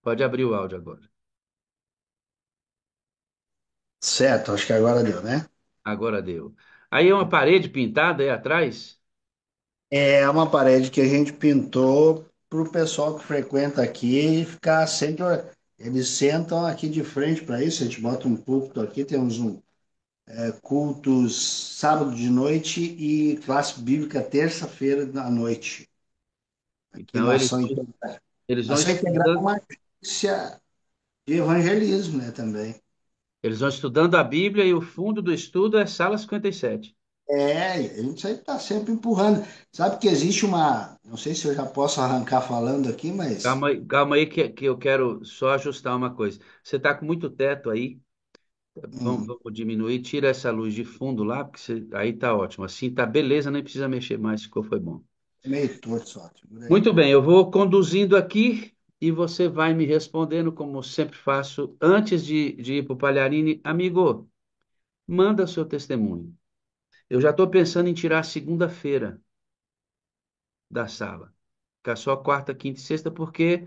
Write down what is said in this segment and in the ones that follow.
Pode abrir o áudio agora. Certo, acho que agora deu, né? Agora deu. Aí é uma parede pintada aí atrás? É uma parede que a gente pintou para o pessoal que frequenta aqui ficar sempre. Eles sentam aqui de frente para isso. A gente bota um púlpito aqui, temos cultos sábado de noite e classe bíblica terça-feira à noite, aqui no Então Ação Integral. eles vão Ação Integral é estudando, uma agência de evangelismo, né, também. eles vão estudando a Bíblia e o fundo do estudo é Sala 57. É, a gente está sempre empurrando. Sabe que existe uma. Não sei se eu já posso arrancar falando aqui, mas. Calma aí que eu quero só ajustar uma coisa. Você está com muito teto aí? hum, Vamos diminuir, tira essa luz de fundo lá, porque aí tá ótimo. Assim tá beleza, nem precisa mexer mais, ficou foi bom. Meio torto só, segura aí. Muito bem, eu vou conduzindo aqui e você vai me respondendo, como sempre faço, antes de ir para o Palharini. Amigo, manda seu testemunho. Eu já estou pensando em tirar a segunda-feira da sala. Ficar só quarta, quinta e sexta, porque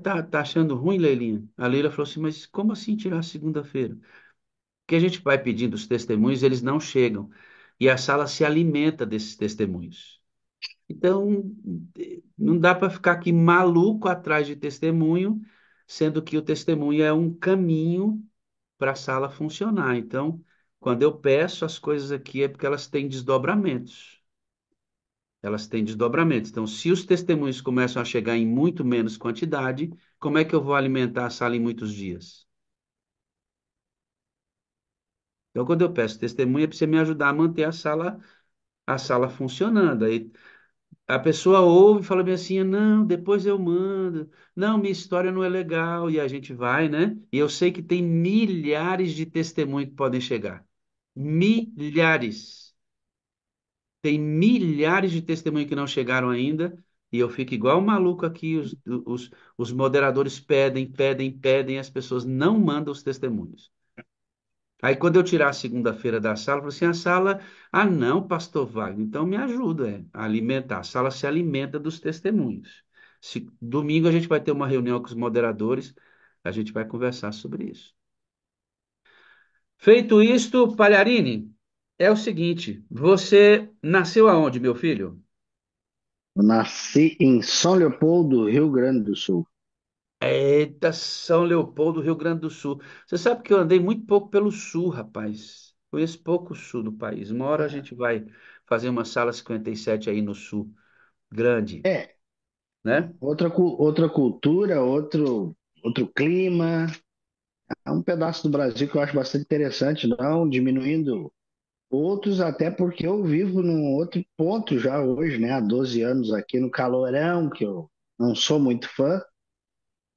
tá achando ruim, Leilinha? A Leila falou assim, mas como assim tirar a segunda-feira? Porque a gente vai pedindo os testemunhos, eles não chegam. E a sala se alimenta desses testemunhos. Então, não dá para ficar aqui maluco atrás de testemunho, sendo que o testemunho é um caminho para a sala funcionar. Então, quando eu peço as coisas aqui, é porque elas têm desdobramentos. Elas têm desdobramentos. Então, se os testemunhos começam a chegar em muito menos quantidade, como é que eu vou alimentar a sala em muitos dias? Então, quando eu peço testemunha, é para você me ajudar a manter a sala funcionando. Aí a pessoa ouve e fala bem assim: não, depois eu mando. Não, minha história não é legal. E a gente vai, né? E eu sei que tem milhares de testemunhos que podem chegar. Milhares. Tem milhares de testemunhos que não chegaram ainda. E eu fico igual um maluco aqui. Os moderadores pedem. As pessoas não mandam os testemunhos. Aí, quando eu tirar a segunda-feira da sala, eu falo assim: a sala, ah, não, pastor Wagner, então me ajuda a alimentar. A sala se alimenta dos testemunhos. Domingo a gente vai ter uma reunião com os moderadores, a gente vai conversar sobre isso. Feito isto, Palharini, é o seguinte: você nasceu aonde, meu filho? Eu nasci em São Leopoldo, Rio Grande do Sul. Eita, São Leopoldo, Rio Grande do Sul. Você sabe que eu andei muito pouco pelo sul, rapaz. Conheço pouco o sul do país. Uma hora a gente vai fazer uma sala 57 aí no sul. Grande, É, né? outra cultura, outro clima. É um pedaço do Brasil que eu acho bastante interessante, não diminuindo outros, até porque eu vivo num outro ponto já hoje, né? Há 12 anos aqui no calorão, que eu não sou muito fã.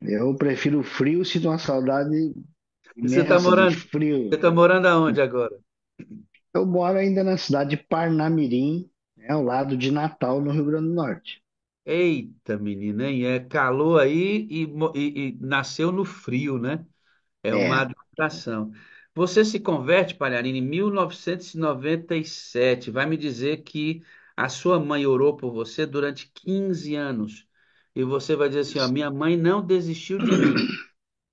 Eu prefiro o frio, sinto uma saudade E você tá imensa de morando? Você frio. tá morando aonde agora? Eu moro ainda na cidade de Parnamirim, né, ao lado de Natal, no Rio Grande do Norte. Eita, menina, hein? É calor aí e nasceu no frio, né? É uma É, adaptação. Você se converte, Palharini, em 1997. Vai me dizer que a sua mãe orou por você durante 15 anos. E você vai dizer assim, ó, minha mãe não desistiu de mim,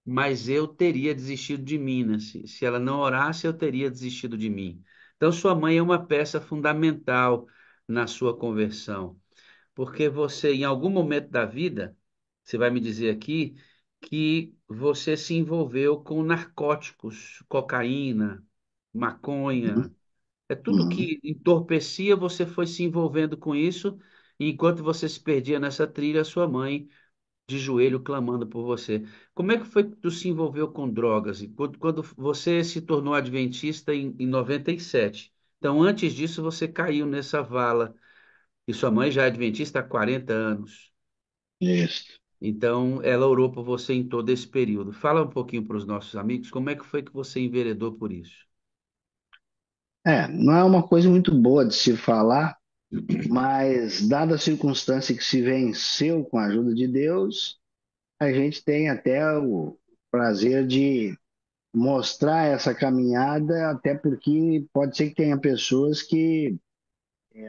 mas eu teria desistido de mim, né? Se ela não orasse, eu teria desistido de mim. Então, sua mãe é uma peça fundamental na sua conversão, porque você, em algum momento da vida, você vai me dizer aqui que você se envolveu com narcóticos, cocaína, maconha, uhum, é tudo uhum. que entorpecia, você foi se envolvendo com isso, e enquanto você se perdia nessa trilha, sua mãe de joelho clamando por você. Como é que foi que tu se envolveu com drogas? E quando você se tornou adventista em 97. Então, antes disso, você caiu nessa vala. E sua mãe já é adventista há 40 anos. Isso. Então, ela orou por você em todo esse período. Fala um pouquinho para os nossos amigos, como é que foi que você enveredou por isso? É, não é uma coisa muito boa de se falar, mas dada a circunstância que se venceu com a ajuda de Deus, a gente tem até o prazer de mostrar essa caminhada, até porque pode ser que tenha pessoas que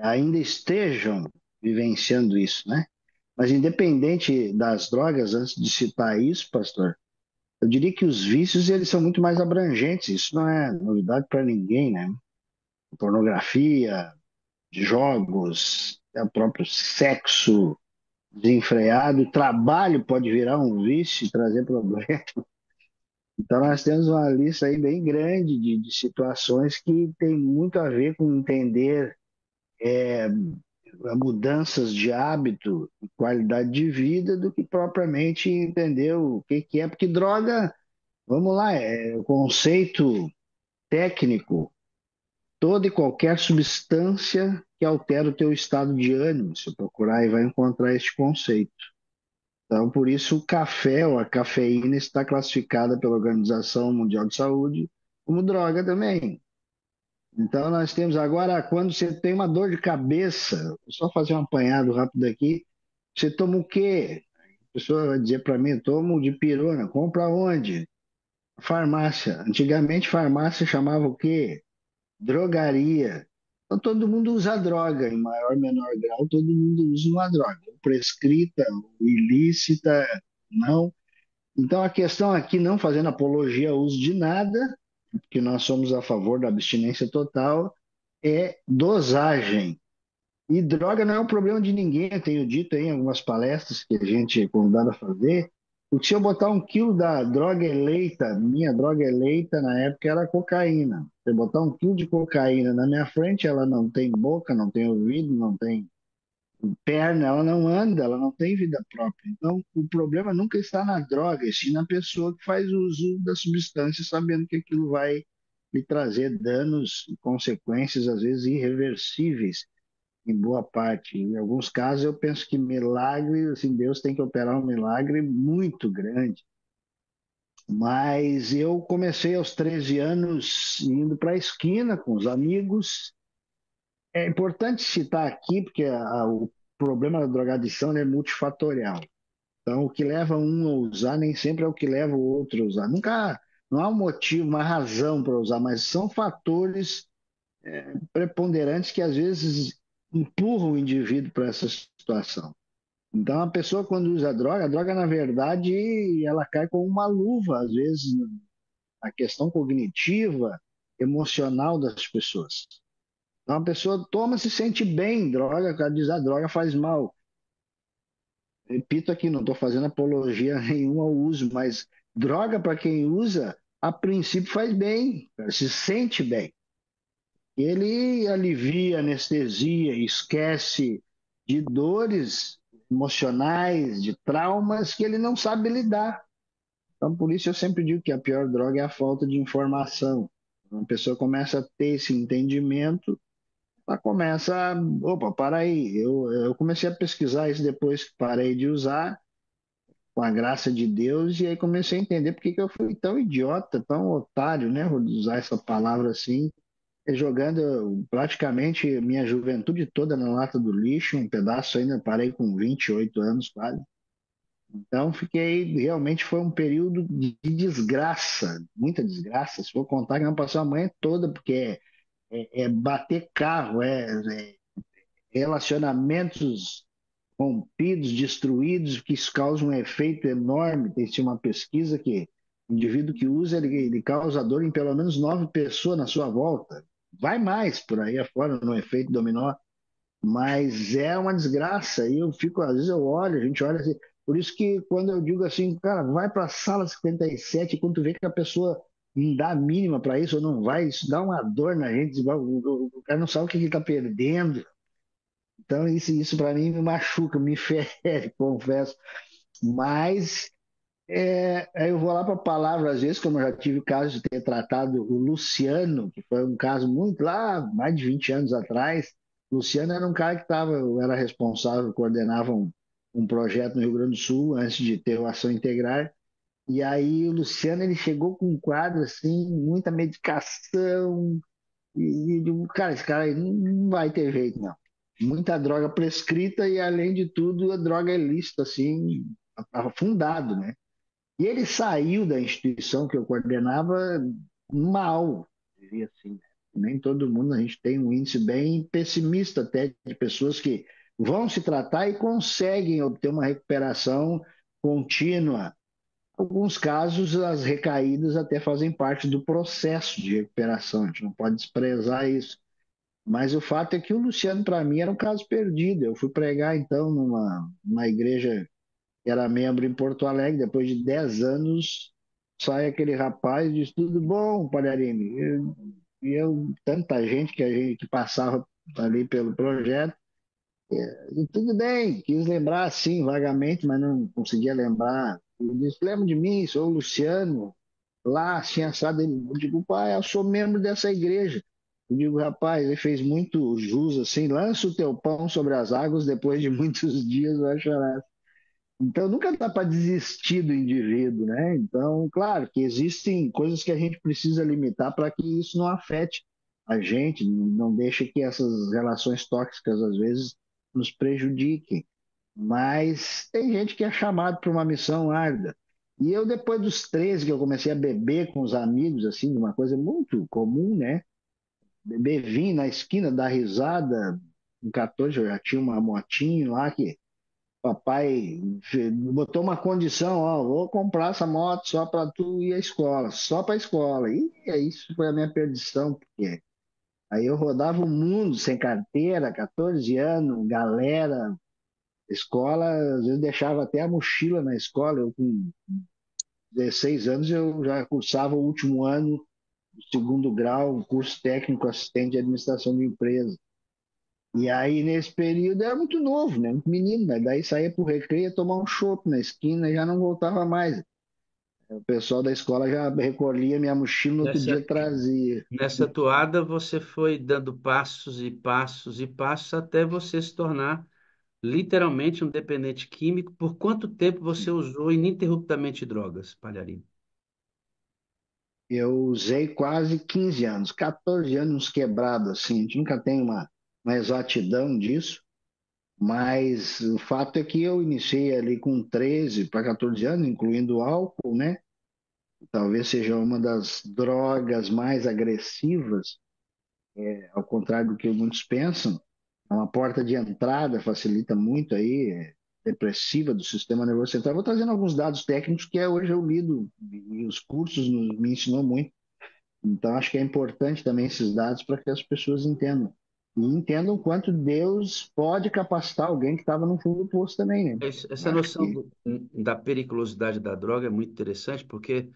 ainda estejam vivenciando isso, né? Mas independente das drogas, antes de citar isso, pastor, eu diria que os vícios eles são muito mais abrangentes. Isso não é novidade para ninguém, né? Pornografia, jogos, é o próprio sexo desenfreado, trabalho pode virar um vício e trazer problema. Então nós temos uma lista aí bem grande de situações que tem muito a ver com entender mudanças de hábito e qualidade de vida do que propriamente entender o que é, porque droga, vamos lá, é o conceito técnico, toda e qualquer substância que altera o teu estado de ânimo, se procurar aí vai encontrar este conceito. Então, por isso o café ou a cafeína está classificada pela Organização Mundial de Saúde como droga também. Então, nós temos agora, quando você tem uma dor de cabeça, vou só fazer um apanhado rápido aqui, você toma o quê? A pessoa vai dizer para mim, tomo dipirona, compra onde? Farmácia. Antigamente, farmácia chamava o quê? Drogaria. Então, todo mundo usa droga, em maior ou menor grau, todo mundo usa uma droga, ou prescrita, ou ilícita, não. Então, a questão aqui, não fazendo apologia ao uso de nada, porque nós somos a favor da abstinência total, é dosagem. E droga não é um problema de ninguém, eu tenho dito aí em algumas palestras que a gente é convidado a fazer, porque se eu botar 1 quilo da droga eleita, minha droga eleita na época era cocaína. Se eu botar 1 quilo de cocaína na minha frente, ela não tem boca, não tem ouvido, não tem perna, ela não anda, ela não tem vida própria. Então, o problema nunca está na droga, e sim na pessoa que faz uso da substância, sabendo que aquilo vai lhe trazer danos e consequências, às vezes irreversíveis, em boa parte. Em alguns casos, eu penso que milagre, assim, Deus tem que operar um milagre muito grande. Mas eu comecei aos 13 anos indo para a esquina com os amigos. É importante citar aqui, porque o problema da drogadição é multifatorial. Então, o que leva um a usar nem sempre é o que leva o outro a usar. Nunca, não há um motivo, uma razão para usar, mas são fatores preponderantes que às vezes empurram o indivíduo para essa situação. Então, a pessoa quando usa a droga na verdade, ela cai como uma luva, às vezes, na questão cognitiva, emocional das pessoas. Então, a pessoa toma, se sente bem, droga, o cara diz, a droga faz mal. Repito aqui, não estou fazendo apologia nenhuma ao uso, mas droga para quem usa, a princípio faz bem, se sente bem. Ele alivia, anestesia, esquece de dores emocionais, de traumas que ele não sabe lidar. Então, por isso eu sempre digo que a pior droga é a falta de informação. Quando a pessoa começa a ter esse entendimento, ela começa, opa, para aí. Eu comecei a pesquisar isso depois que parei de usar, com a graça de Deus, e aí comecei a entender por que que eu fui tão idiota, tão otário, né? Vou usar essa palavra assim, jogando praticamente minha juventude toda na lata do lixo, um pedaço ainda, parei com 28 anos quase. Então, fiquei, realmente foi um período de desgraça, muita desgraça. Se for contar, que não passou a manhã toda, porque é bater carro, é relacionamentos rompidos, destruídos, que isso causa um efeito enorme. Tem uma pesquisa que o indivíduo que usa, ele causa dor em pelo menos 9 pessoas na sua volta. Vai mais por aí afora no efeito dominó, mas é uma desgraça. E eu fico, às vezes eu olho, a gente olha assim. Por isso que quando eu digo assim, cara, vai para a sala 57, quando tu vê que a pessoa não dá a mínima para isso ou não vai, isso dá uma dor na gente, o cara não sabe o que ele está perdendo. Então, isso para mim me machuca, me fere, confesso. Mas aí eu vou lá para a palavra, às vezes, como eu já tive o caso de ter tratado o Luciano, que foi um caso muito lá, mais de 20 anos atrás. O Luciano era um cara que era responsável, coordenava um projeto no Rio Grande do Sul, antes de ter o Ação Integrar. E aí o Luciano ele chegou com um quadro assim, muita medicação, e digo, cara, esse cara aí não vai ter jeito, não. Muita droga prescrita e, além de tudo, a droga é lícita, assim, afundado, né? E ele saiu da instituição que eu coordenava mal, diria assim. Nem todo mundo, a gente tem um índice bem pessimista até de pessoas que vão se tratar e conseguem obter uma recuperação contínua. Em alguns casos, as recaídas até fazem parte do processo de recuperação, a gente não pode desprezar isso. Mas o fato é que o Luciano, para mim, era um caso perdido. Eu fui pregar, então, numa igreja que era membro em Porto Alegre. Depois de 10 anos, sai aquele rapaz e diz: Tudo bom, Palharini? Tanta gente que passava ali pelo projeto. E tudo bem, quis lembrar, sim, vagamente, mas não conseguia lembrar. Ele disse: Lembra de mim, sou o Luciano. Lá, assim, assado. Eu digo: Pai, eu sou membro dessa igreja. Eu digo: Rapaz, ele fez muito jus, assim, lança o teu pão sobre as águas, depois de muitos dias vai chorar. Então, nunca dá para desistir do indivíduo, né? Então, claro que existem coisas que a gente precisa limitar para que isso não afete a gente, não deixe que essas relações tóxicas, às vezes, nos prejudiquem. Mas tem gente que é chamado para uma missão árdua. E eu, depois dos 13, que eu comecei a beber com os amigos, assim, uma coisa muito comum, né? Beber vinho na esquina, dar risada. Com 14 eu já tinha uma motinho lá que papai botou uma condição, ó, vou comprar essa moto só para tu ir à escola, só para a escola. E isso foi a minha perdição, porque aí eu rodava o mundo sem carteira, 14 anos, galera, escola, às vezes deixava até a mochila na escola. Eu com 16 anos eu já cursava o último ano do segundo grau, um curso técnico assistente de administração de empresa. E aí, nesse período, era muito novo, né? Muito menino, mas daí saía pro recreio, ia tomar um chopp na esquina e já não voltava mais. O pessoal da escola já recolhia minha mochila, no outro Nessa, dia trazia. nessa toada, você foi dando passos e passos e passos até você se tornar literalmente um dependente químico. Por quanto tempo você usou ininterruptamente drogas, Palharim? Eu usei quase 15 anos, 14 anos quebrado, assim. A gente nunca tem uma exatidão disso, mas o fato é que eu iniciei ali com 13 para 14 anos, incluindo o álcool, né? Talvez seja uma das drogas mais agressivas, ao contrário do que muitos pensam. É uma porta de entrada, facilita muito aí, depressiva do sistema nervoso central. Vou trazendo alguns dados técnicos que hoje eu lido e os cursos me ensinou muito. Então, acho que é importante também esses dados para que as pessoas entendam. E entendam quanto Deus pode capacitar alguém que estava no fundo do poço também, né? Essa Acho noção que da periculosidade da droga é muito interessante, porque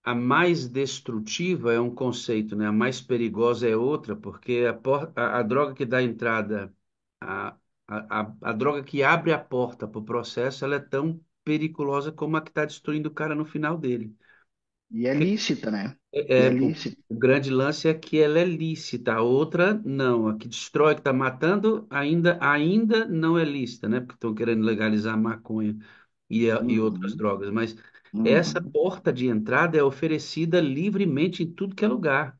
a mais destrutiva é um conceito, né? A mais perigosa é outra, porque a droga que dá entrada, a droga que abre a porta para o processo, ela é tão periculosa como a que está destruindo o cara no final dele. e é lícita, né? E É, é o, lícita. o grande lance é que ela é lícita, a outra não, a que destrói, que está matando, ainda não é lícita, né? Porque estão querendo legalizar a maconha e outras Uhum, drogas, mas essa uhum, porta de entrada é oferecida livremente em tudo que é lugar.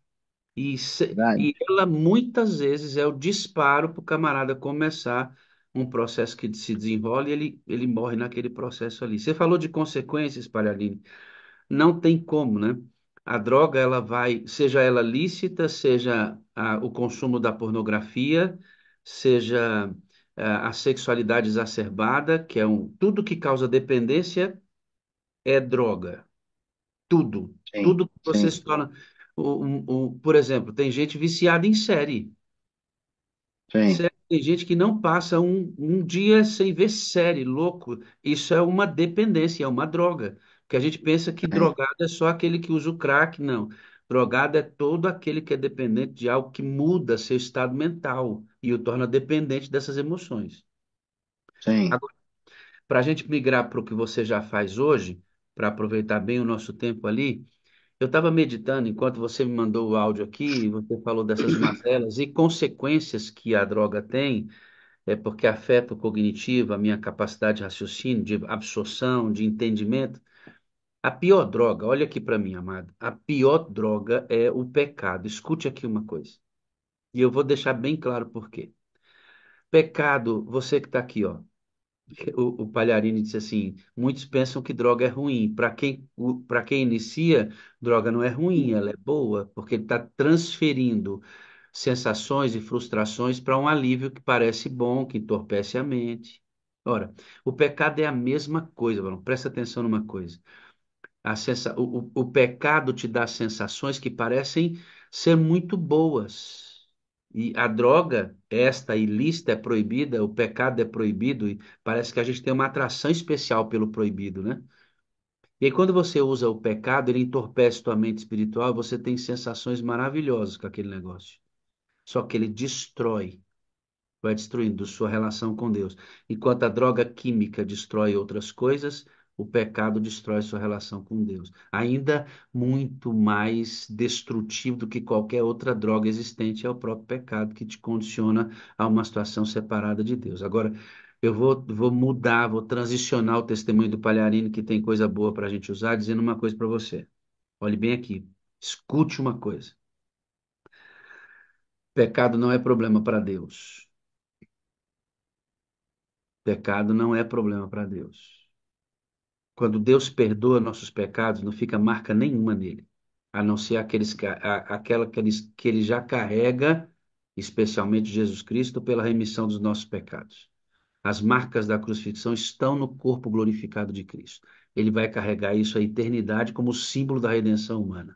verdade. E ela muitas vezes é o disparo para o camarada começar um processo que se desenrola e ele morre naquele processo ali. Você falou de consequências, Palharini. Não tem como, né? A droga, ela vai, seja ela lícita, seja o consumo da pornografia, seja a sexualidade exacerbada, que é tudo que causa dependência é droga. Tudo. Sim, Tudo que você sim, se torna. Por exemplo, tem gente viciada em série. sim, Sério, tem gente que não passa um dia sem ver série, louco. Isso é uma dependência, é uma droga. Porque a gente pensa que sim, drogado é só aquele que usa o crack, não. Drogado é todo aquele que é dependente de algo que muda seu estado mental e o torna dependente dessas emoções. sim. Agora, para a gente migrar para o que você já faz hoje, para aproveitar bem o nosso tempo ali, eu estava meditando enquanto você me mandou o áudio aqui, você falou dessas mazelas e consequências que a droga tem. É porque afeta o cognitivo, a minha capacidade de raciocínio, de absorção, de entendimento. A pior droga, olha aqui para mim, amado, a pior droga é o pecado. Escute aqui uma coisa, e eu vou deixar bem claro por quê. Pecado, você que está aqui, ó. O Palharini disse assim: muitos pensam que droga é ruim. Para quem inicia, droga não é ruim, ela é boa, porque ele está transferindo sensações e frustrações para um alívio que parece bom, que entorpece a mente. Ora, o pecado é a mesma coisa, Bruno. Presta atenção numa coisa. O pecado te dá sensações que parecem ser muito boas. E a droga, esta ilícita, é proibida, o pecado é proibido, e parece que a gente tem uma atração especial pelo proibido, né? E aí, quando você usa o pecado, ele entorpece tua mente espiritual, você tem sensações maravilhosas com aquele negócio. Só que ele destrói, vai destruindo sua relação com Deus. Enquanto a droga química destrói outras coisas, o pecado destrói sua relação com Deus. Ainda muito mais destrutivo do que qualquer outra droga existente é o próprio pecado que te condiciona a uma situação separada de Deus. Agora, vou mudar, vou transicionar o testemunho do Palharini, que tem coisa boa para a gente usar, dizendo uma coisa para você. Olhe bem aqui, escute uma coisa. Pecado não é problema para Deus. Pecado não é problema para Deus. Quando Deus perdoa nossos pecados, não fica marca nenhuma nele, a não ser aquela que ele já carrega, especialmente Jesus Cristo, pela remissão dos nossos pecados. As marcas da crucifixão estão no corpo glorificado de Cristo. Ele vai carregar isso a eternidade como símbolo da redenção humana.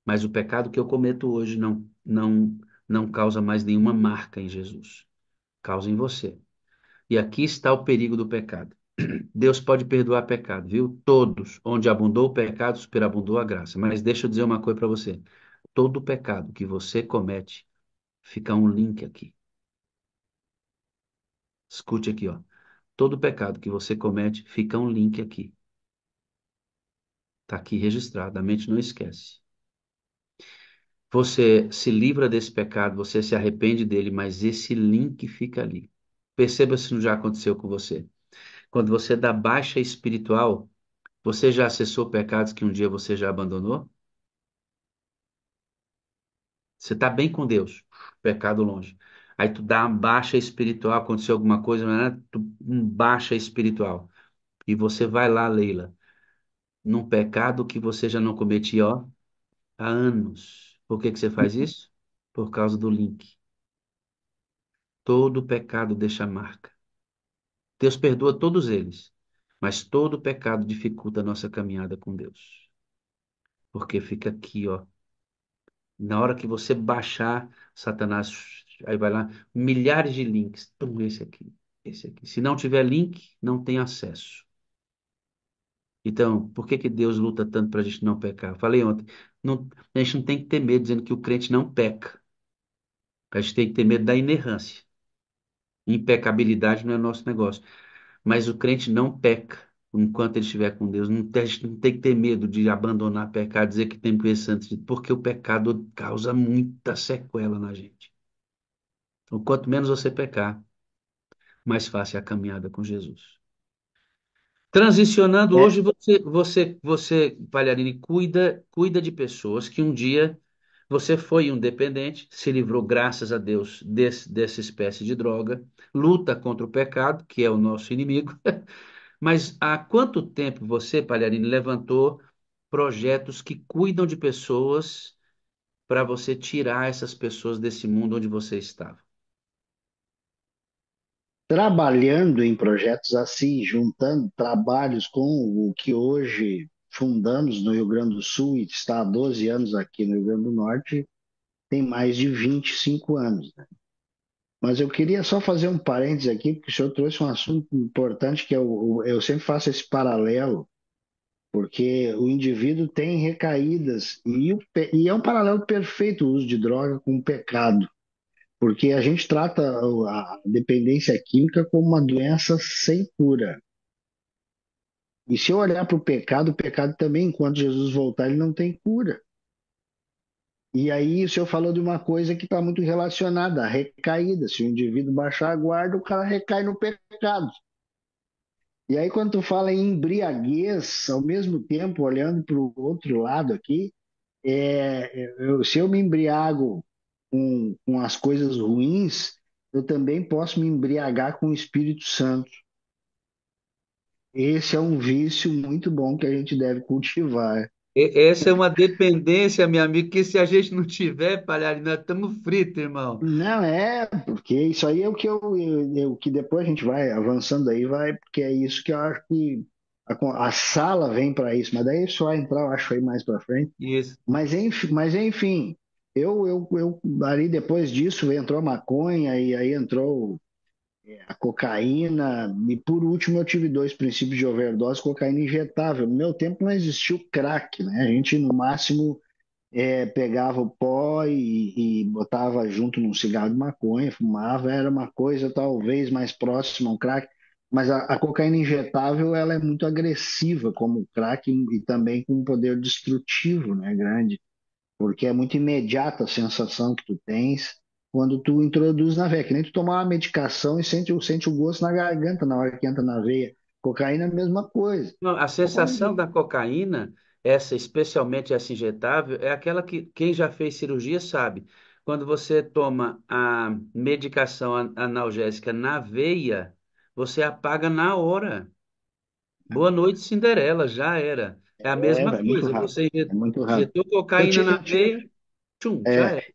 Mas o pecado que eu cometo hoje não causa mais nenhuma marca em Jesus. Causa em você. E aqui está o perigo do pecado. Deus pode perdoar pecado, viu? Todos. Onde abundou o pecado, superabundou a graça. Mas deixa eu dizer uma coisa para você. Todo pecado que você comete, fica um link aqui. Escute aqui, ó. Todo pecado que você comete, fica um link aqui. Está aqui registrado. A mente não esquece. Você se livra desse pecado, você se arrepende dele, mas esse link fica ali. Perceba se não já aconteceu com você. Quando você dá baixa espiritual, você já acessou pecados que um dia você já abandonou? Você está bem com Deus, pecado longe. Aí tu dá uma baixa espiritual, aconteceu alguma coisa, né? Baixa espiritual. E você vai lá, Leila, num pecado que você já não cometia, ó, há anos. Por que que você faz isso? Por causa do link. Todo pecado deixa marca. Deus perdoa todos eles, mas todo pecado dificulta a nossa caminhada com Deus. Porque fica aqui, ó. Na hora que você baixar, Satanás, aí vai lá, milhares de links. Pum, esse aqui, esse aqui. Se não tiver link, não tem acesso. Então, por que que Deus luta tanto para a gente não pecar? Falei ontem, a gente não tem que ter medo dizendo que o crente não peca. A gente tem que ter medo da inerrância. Impecabilidade não é nosso negócio. Mas o crente não peca enquanto ele estiver com Deus. A gente não tem que ter medo de abandonar pecado, dizer que tem que ver santos, porque o pecado causa muita sequela na gente. Então, quanto menos você pecar, mais fácil é a caminhada com Jesus. Transicionando, É, hoje Palharini, cuida de pessoas que um dia você foi um dependente, se livrou, graças a Deus, dessa espécie de droga, luta contra o pecado, que é o nosso inimigo. Mas há quanto tempo você, Palharini, levantou projetos que cuidam de pessoas para você tirar essas pessoas desse mundo onde você estava? trabalhando em projetos assim, juntando trabalhos com o que hoje fundamos no Rio Grande do Sul e está há 12 anos aqui no Rio Grande do Norte, tem mais de 25 anos, né? Mas eu queria só fazer um parênteses aqui, porque o senhor trouxe um assunto importante que eu sempre faço esse paralelo, porque o indivíduo tem recaídas e é um paralelo perfeito o uso de droga com o pecado. Porque a gente trata a dependência química como uma doença sem cura. E se eu olhar para o pecado também, enquanto Jesus voltar, ele não tem cura. E aí o senhor falou de uma coisa que está muito relacionada, a recaída. Se o indivíduo baixar a guarda, o cara recai no pecado. E aí quando tu fala em embriaguez, ao mesmo tempo, olhando para o outro lado aqui, se eu me embriago com as coisas ruins, eu também posso me embriagar com o Espírito Santo. Esse é um vício muito bom que a gente deve cultivar. Essa é uma dependência, meu amigo, que se a gente não tiver, palhaço, nós estamos fritos, irmão. Não é, porque isso aí é o que o que depois a gente vai avançando aí, vai, porque é isso que eu acho que a sala vem para isso, mas daí isso vai entrar, eu acho, aí mais para frente. Isso. Mas enfim, eu ali depois disso entrou a maconha e aí entrou a cocaína, e por último eu tive dois princípios de overdose, cocaína injetável. No meu tempo não existia o crack, né? A gente no máximo pegava o pó e botava junto num cigarro de maconha, fumava, era uma coisa talvez mais próxima ao crack, mas a cocaína injetável ela é muito agressiva como o crack e também com um poder destrutivo, né, grande, porque é muito imediata a sensação que tu tens quando tu introduz na veia, que nem tu tomar uma medicação e sente o gosto na garganta na hora que entra na veia. Cocaína é a mesma coisa. Não, a Então, quando a sensação gente da cocaína, essa especialmente essa injetável, é aquela que quem já fez cirurgia sabe. Quando você toma a medicação analgésica na veia, você apaga na hora. Boa noite, Cinderela, já era. É a mesma é muito coisa. rápido, Você é muito rápido. injetou Eu, cocaína ti- na eu, ti- veia, tchum, já era.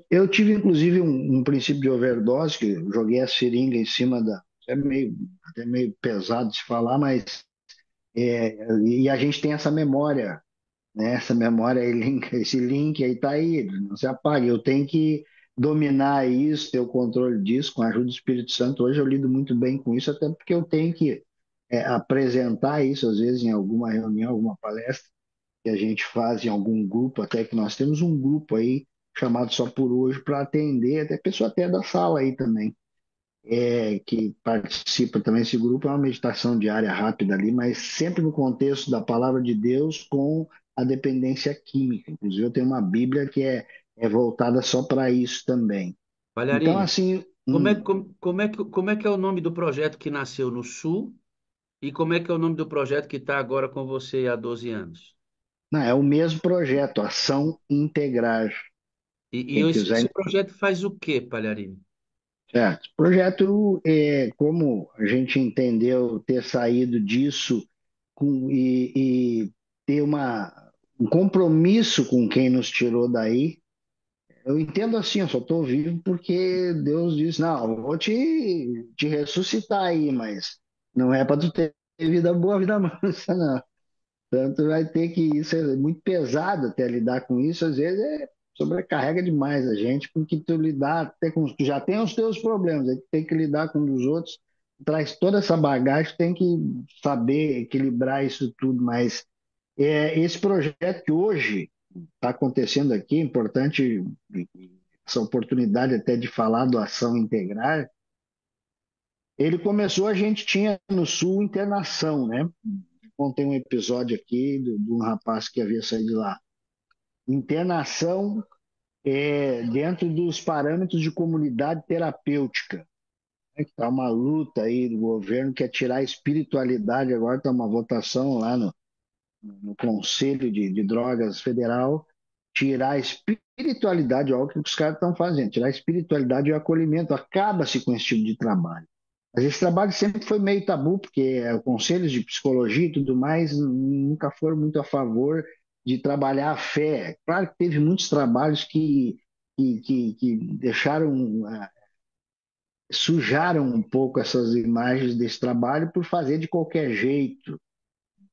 eu tive, inclusive, um princípio de overdose, que eu joguei a seringa em cima da. Até meio pesado de se falar, mas. E a gente tem essa memória, né? Essa memória aí, esse link aí tá aí, não se apaga. Eu tenho que dominar isso, ter o controle disso, com a ajuda do Espírito Santo. Hoje eu lido muito bem com isso, até porque eu tenho que apresentar isso, às vezes, em alguma reunião, alguma palestra que a gente faz em algum grupo, até que nós temos um grupo aí chamado Só por Hoje para atender, até pessoa até da sala aí também, que participa também. Esse grupo é uma meditação diária rápida ali, mas sempre no contexto da palavra de Deus com a dependência química. Inclusive eu tenho uma Bíblia que é voltada só para isso também. Então, Palharini, assim, como é que é o nome do projeto que nasceu no Sul e como é que é o nome do projeto que está agora com você há 12 anos? não, é o mesmo projeto, Ação Integrar. E Quem esse quiser. projeto faz o quê, Palharini? Certo. O projeto, como a gente entendeu ter saído disso e ter um compromisso com quem nos tirou daí, eu entendo assim, eu só estou vivo porque Deus disse, não, eu vou te ressuscitar aí, mas não é para tu ter vida boa, vida mansa, não. Tanto vai ter que isso é muito pesado até lidar com isso, às vezes sobrecarrega demais a gente, porque tu lidar até com tu já tem os teus problemas, aí tu tem que lidar com os outros, traz toda essa bagagem, tem que saber equilibrar isso tudo, mas esse projeto que hoje está acontecendo aqui, é importante essa oportunidade até de falar do Ação Integrar, ele começou, a gente tinha no Sul internação, né? Contei um episódio aqui de um rapaz que havia saído lá. Internação dentro dos parâmetros de comunidade terapêutica, né, que está uma luta aí do governo que é tirar a espiritualidade. Agora está uma votação lá no Conselho de Drogas Federal, tirar a espiritualidade, olha o que os caras estão fazendo, tirar a espiritualidade e o acolhimento. Acaba-se com esse tipo de trabalho. Mas esse trabalho sempre foi meio tabu, porque conselhos de psicologia e tudo mais nunca foram muito a favor de trabalhar a fé. Claro que teve muitos trabalhos que deixaram, sujaram um pouco essas imagens desse trabalho por fazer de qualquer jeito.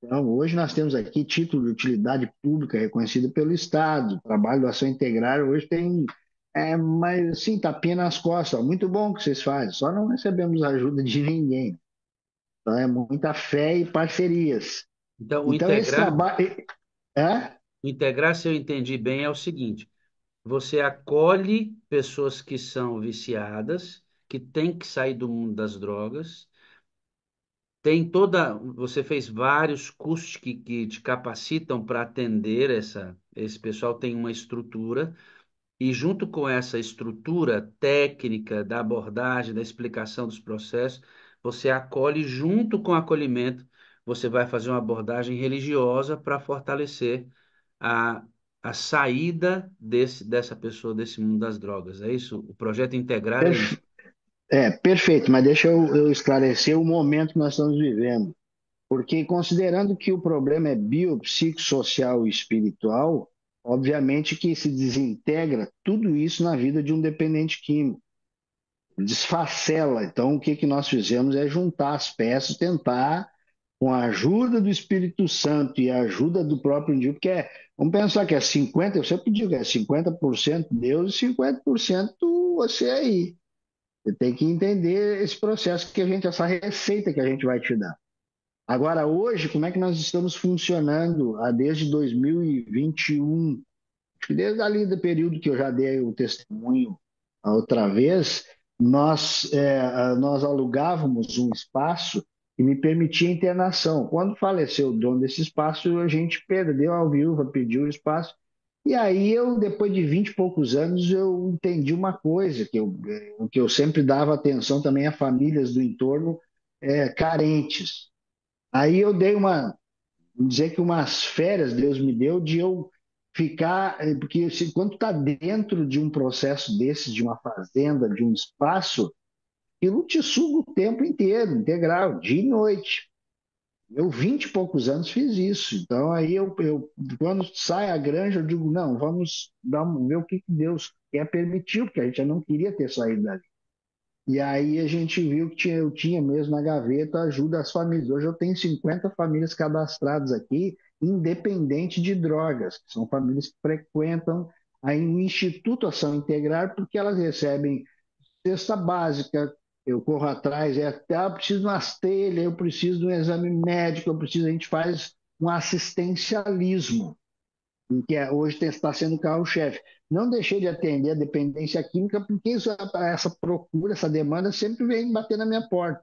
Então, hoje nós temos aqui título de utilidade pública reconhecido pelo Estado. O trabalho do Ação Integral hoje tem, mas sim, tapinha nas costas. Ó, muito bom o que vocês fazem, só não recebemos ajuda de ninguém. Então, é muita fé e parcerias. Então, Então, esse trabalho. É? o integrar, se eu entendi bem, é o seguinte: você acolhe pessoas que são viciadas, que têm que sair do mundo das drogas. Você fez vários cursos que te capacitam para atender esse pessoal, tem uma estrutura, e junto com essa estrutura técnica da abordagem, da explicação dos processos, você acolhe junto com o acolhimento, você vai fazer uma abordagem religiosa para fortalecer a, a saída dessa pessoa desse mundo das drogas. É isso? O projeto Integrar é isso. Perfeito, mas deixa eu esclarecer o momento que nós estamos vivendo. Porque considerando que o problema é biopsicossocial e espiritual, obviamente que se desintegra tudo isso na vida de um dependente químico, desfacela. Então, o que que nós fizemos é juntar as peças, tentar, com a ajuda do Espírito Santo e a ajuda do próprio indivíduo, porque vamos pensar que é 50, eu sempre digo, é 50% Deus e 50% você aí. Você tem que entender esse processo que a gente, essa receita que a gente vai te dar. Agora, hoje, como é que nós estamos funcionando desde 2021? Acho que desde ali do período que eu já dei o testemunho a outra vez, nós alugávamos um espaço que me permitia internação. Quando faleceu o dono desse espaço, a gente perdeu a viúva, pediu o espaço. E aí eu, depois de 20 e poucos anos, eu entendi uma coisa, que eu sempre dava atenção também a famílias do entorno carentes. Aí eu dei vamos dizer que umas férias Deus me deu de eu ficar, porque quando está dentro de um processo desses, de uma fazenda, de um espaço, aquilo te suga o tempo inteiro, integral, dia e noite. Eu, 20 e poucos anos, fiz isso. Então, aí quando sai a granja, eu digo, não, vamos ver o que que Deus quer permitir, porque a gente já não queria ter saído dali. E aí a gente viu que eu tinha mesmo na gaveta ajuda às famílias. Hoje eu tenho 50 famílias cadastradas aqui, independente de drogas, que são famílias que frequentam aí o Instituto Ação Integrar, porque elas recebem cesta básica, eu corro atrás, eu preciso de umas telhas, eu preciso de um exame médico, a gente faz um assistencialismo hoje está sendo o carro-chefe. Não deixei de atender a dependência química, porque essa procura, essa demanda sempre vem bater na minha porta.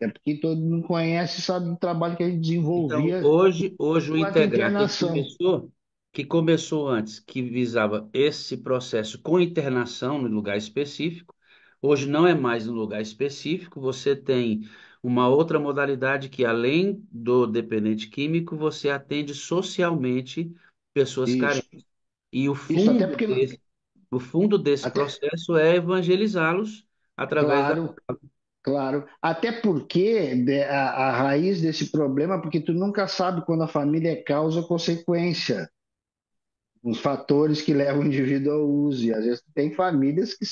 É porque todo mundo conhece e sabe do trabalho que a gente Então, desenvolvia hoje o enquanto integrar internação. que começou antes, que visava esse processo com internação no lugar específico, hoje não é mais no lugar específico, você tem uma outra modalidade que, além do dependente químico, você atende socialmente pessoas Isso. carentes. E Isso até porque, o fundo desse até, processo é evangelizá-los através da. claro, claro, até porque a raiz desse problema, porque tu nunca sabe quando a família é causa ou consequência. Os fatores que levam o indivíduo ao uso. E às vezes tem famílias que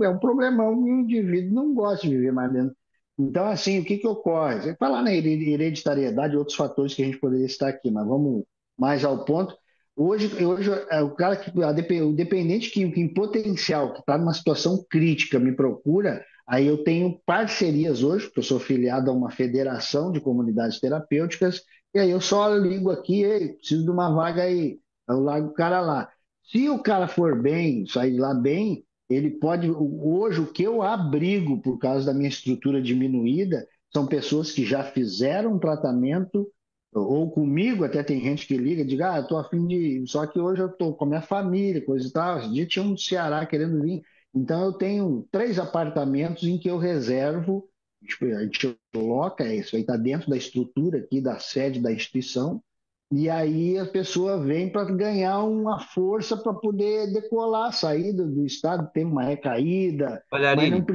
é um problemão e o indivíduo não gosta de viver mais dentro. Então, assim, o que que ocorre? Você falar na hereditariedade e outros fatores que a gente poderia estar aqui, mas vamos mais ao ponto. Hoje o cara o dependente que em potencial, que está numa situação crítica, me procura, aí eu tenho parcerias hoje, porque eu sou filiado a uma federação de comunidades terapêuticas, e aí eu só ligo aqui, ei, preciso de uma vaga aí. Eu largo o cara lá. Se o cara for bem, sair lá bem, ele pode. Hoje, o que eu abrigo por causa da minha estrutura diminuída são pessoas que já fizeram um tratamento, ou comigo, até tem gente que liga, diga, eu tô afim de. Só que hoje eu tô com a minha família, coisa e tal. Esse dia tinha um do Ceará querendo vir. Então, eu tenho 3 apartamentos em que eu reservo, tipo, a gente coloca isso aí, está dentro da estrutura aqui da sede da instituição, e aí a pessoa vem para ganhar uma força para poder decolar, sair do estado, tem uma recaída, Olha, mas Aline,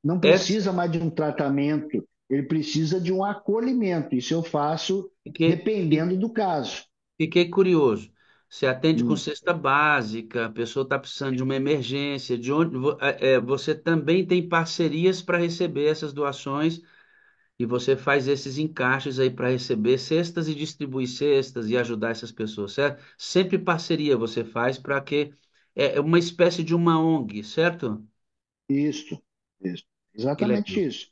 não essa, precisa mais de um tratamento, ele precisa de um acolhimento. Isso eu faço fiquei, dependendo do caso. Fiquei curioso. Você atende com Hum, cesta básica, a pessoa está precisando de uma emergência, de onde você também tem parcerias para receber essas doações e você faz esses encaixes aí para receber cestas e distribuir cestas e ajudar essas pessoas, certo? Sempre parceria você faz para que é uma espécie de uma ONG, certo? isso, isso, Que exatamente legal. isso.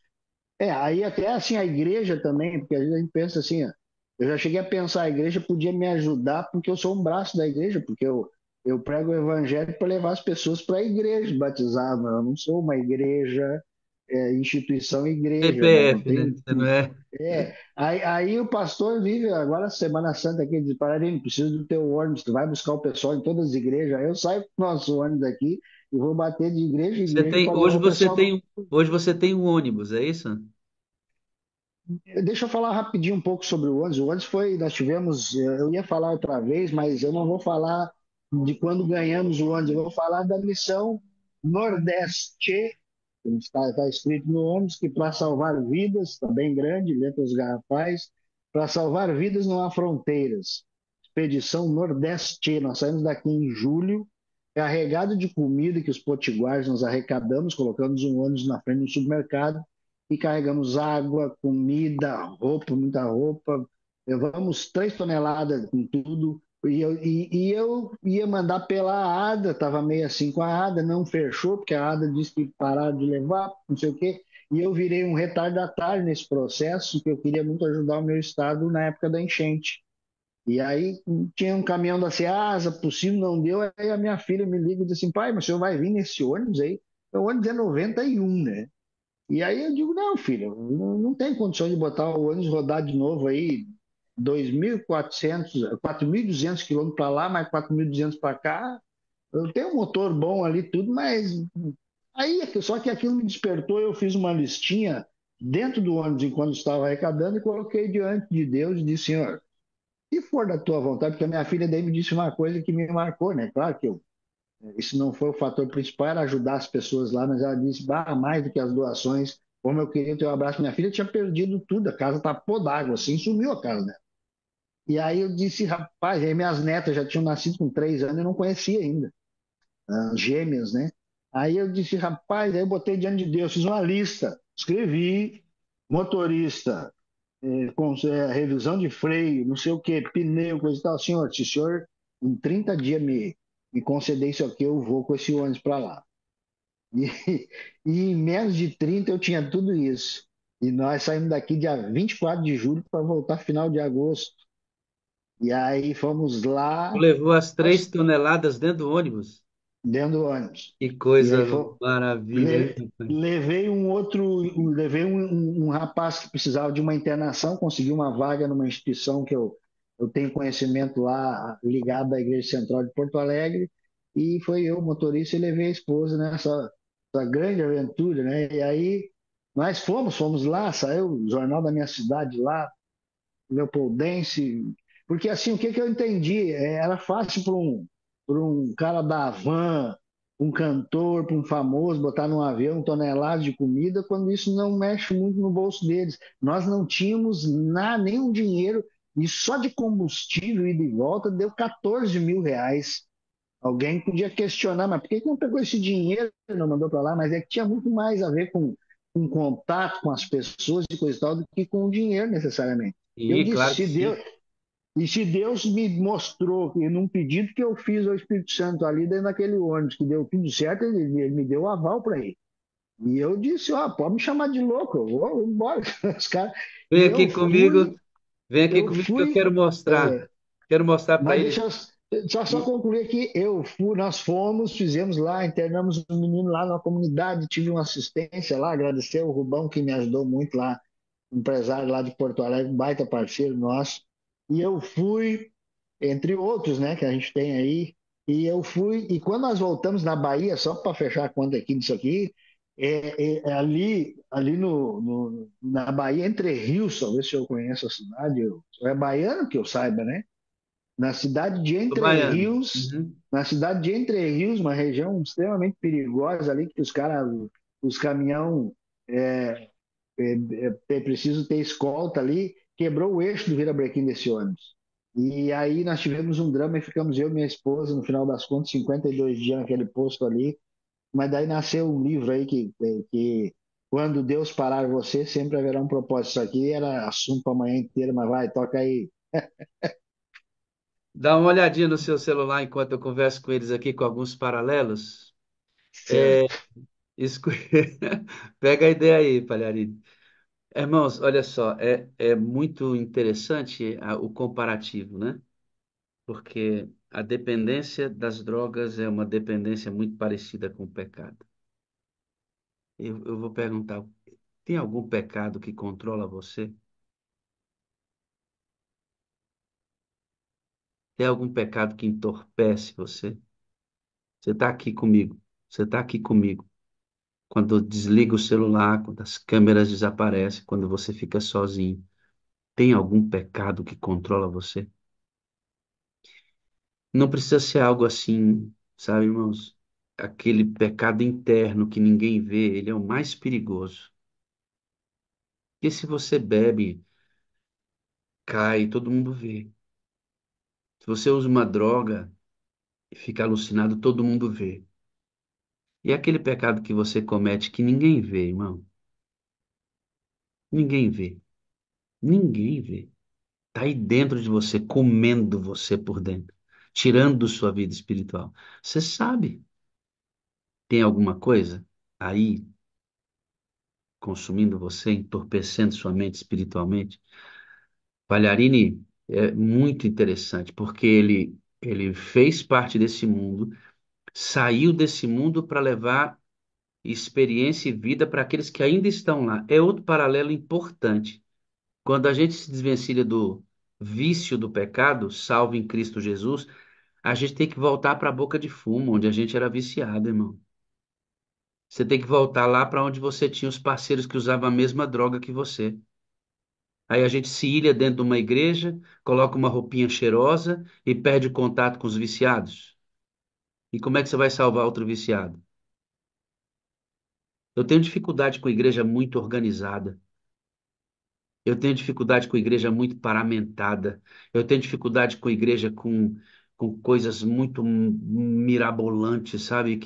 Aí até assim a igreja também, porque às vezes a gente pensa assim, ó, eu já cheguei a pensar, a igreja podia me ajudar porque eu sou um braço da igreja, porque eu prego o evangelho para levar as pessoas para a igreja batizar, mas eu não sou uma igreja, instituição igreja, né? Não CPF, né? tem. Você não é? Aí o pastor vive agora Semana Santa aqui, diz, Pararim, preciso do teu ônibus, tu vai buscar o pessoal em todas as igrejas. Aí eu saio com o nosso ônibus aqui e vou bater de igreja em igreja para levar o pessoal. Hoje você tem um ônibus, é isso? Deixa eu falar rapidinho um pouco sobre o ônibus. O ônibus foi, nós tivemos, eu ia falar outra vez, mas eu não vou falar de quando ganhamos o ônibus, eu vou falar da missão Nordeste, está escrito no ônibus, que para salvar vidas, está bem grande, letras garrafais. Para salvar vidas não há fronteiras. Expedição Nordeste. Nós saímos daqui em julho, carregado de comida que os potiguares nós arrecadamos, colocamos um ônibus na frente do supermercado e carregamos água, comida, roupa, muita roupa. Levamos 3 toneladas com tudo. E eu ia mandar pela ADA, estava meio assim com a ADA, não fechou, porque a ADA disse que pararam de levar, não sei o quê. E eu virei um retardatário nesse processo, que eu queria muito ajudar o meu estado na época da enchente. E aí tinha um caminhão da Ceasa, possível, não deu. Aí a minha filha me liga e diz assim: pai, mas o senhor vai vir nesse ônibus aí? O ônibus é 91, né? E aí eu digo: não, filho, não tem condição de botar o ônibus rodar de novo aí, 2.400, 4.200 quilômetros para lá, mais 4.200 para cá. Eu tenho um motor bom ali, tudo, mas aí, só que aquilo me despertou, eu fiz uma listinha dentro do ônibus enquanto estava arrecadando e coloquei diante de Deus e disse: Senhor, se for da tua vontade, porque a minha filha daí me disse uma coisa que me marcou, né? Claro que isso não foi o fator principal, era ajudar as pessoas lá, mas ela disse: bah, mais do que as doações, como eu queria ter um abraço. Minha filha tinha perdido tudo, a casa tá pô d'água, assim, sumiu a casa, né? E aí eu disse: rapaz, aí minhas netas já tinham nascido com 3 anos e eu não conhecia ainda, gêmeas, né? Aí eu disse: rapaz, aí eu botei diante de Deus, fiz uma lista, escrevi motorista, revisão de freio, não sei o que, pneu, coisa e tal. Senhor, se o senhor em 30 dias me conceder isso aqui, eu vou com esse ônibus para lá. E, e em menos de 30 eu tinha tudo isso. E nós saímos daqui dia 24 de julho para voltar final de agosto. E aí fomos Tu lá, levou as três nós, toneladas dentro do ônibus? dentro do ônibus. Que E aí coisa foi, maravilha, hein, rapaz? levei um outro, levei um rapaz que precisava de uma internação, consegui uma vaga numa instituição que eu tenho conhecimento lá, ligado à Igreja Central de Porto Alegre, e foi eu, motorista, e levei a esposa nessa essa grande aventura, né? E aí nós fomos lá, saiu o jornal da minha cidade lá, Leopoldense, porque assim, o que que eu entendi? Era fácil para um cara da van, um cantor, para um famoso, botar num avião toneladas de comida, quando isso não mexe muito no bolso deles. Nós não tínhamos nada, nenhum dinheiro, e só de combustível ida e de volta deu 14 mil reais. Alguém podia questionar, mas por que que não pegou esse dinheiro e não mandou para lá? Mas é que tinha muito mais a ver com contato com as pessoas e coisa e tal do que com o dinheiro necessariamente. Eu Sim, disse: claro que se sim. Deus, e se Deus me mostrou que num pedido que eu fiz ao Espírito Santo ali dentro daquele ônibus, que deu tudo certo, ele me deu o aval para ir. E eu disse: ó, pode me chamar de louco, eu vou embora. Os cara, Vem e aqui comigo, vem aqui eu comigo que eu fui, quero mostrar. é, Quero mostrar para mas eles. deixa eu só E concluir aqui. Nós fomos, fizemos lá, internamos um menino lá na comunidade, tive uma assistência lá, agradecer o Rubão que me ajudou muito lá, empresário lá de Porto Alegre, um baita parceiro nosso. E eu fui, entre outros, né, que a gente tem aí, e eu fui, e quando nós voltamos na Bahia, só para fechar a conta aqui disso aqui, ali na Bahia, Entre Rios, talvez se eu conheço a cidade, é baiano que eu saiba, né? Na cidade de do Entre baiano. Rios, Uhum. na cidade de Entre Rios, uma região extremamente perigosa ali, que os caras, os caminhão precisam ter escolta ali, quebrou o eixo do virabrequim desse ônibus. E aí nós tivemos um drama e ficamos eu e minha esposa, no final das contas, 52 dias naquele posto ali. Mas daí nasceu um livro aí que quando Deus parar você, sempre haverá um propósito. Isso aqui era assunto para a manhã inteira, mas vai, toca aí. Dá uma olhadinha no seu celular enquanto eu converso com eles aqui com alguns paralelos. Certo. Esco- Pega a ideia aí, Palharini. Irmãos, olha só, é muito interessante o comparativo, né? Porque a dependência das drogas é uma dependência muito parecida com o pecado. Eu vou perguntar, tem algum pecado que controla você? Tem algum pecado que entorpece você? Você está aqui comigo. Você está aqui comigo. Quando desliga o celular, quando as câmeras desaparecem, quando você fica sozinho, tem algum pecado que controla você? Não precisa ser algo assim, sabe, irmãos? Aquele pecado interno que ninguém vê, ele é o mais perigoso. Porque se você bebe cai, todo mundo vê. Se você usa uma droga e fica alucinado, todo mundo vê. E aquele pecado que você comete que ninguém vê, irmão. Ninguém vê. Ninguém vê. Tá aí dentro de você, comendo você por dentro, tirando sua vida espiritual. Você sabe, tem alguma coisa aí consumindo você, entorpecendo sua mente espiritualmente? Palharini é muito interessante, porque ele fez parte desse mundo, saiu desse mundo para levar experiência e vida para aqueles que ainda estão lá. É outro paralelo importante. Quando a gente se desvencilha do vício do pecado, salvo em Cristo Jesus, a gente tem que voltar para a boca de fumo, onde a gente era viciado, irmão. Você tem que voltar lá para onde você tinha os parceiros que usavam a mesma droga que você. Aí a gente se ilha dentro de uma igreja, coloca uma roupinha cheirosa e perde o contato com os viciados. E como é que você vai salvar outro viciado? Eu tenho dificuldade com igreja muito organizada. Eu tenho dificuldade com igreja muito paramentada. Eu tenho dificuldade com igreja com coisas muito mirabolantes, sabe?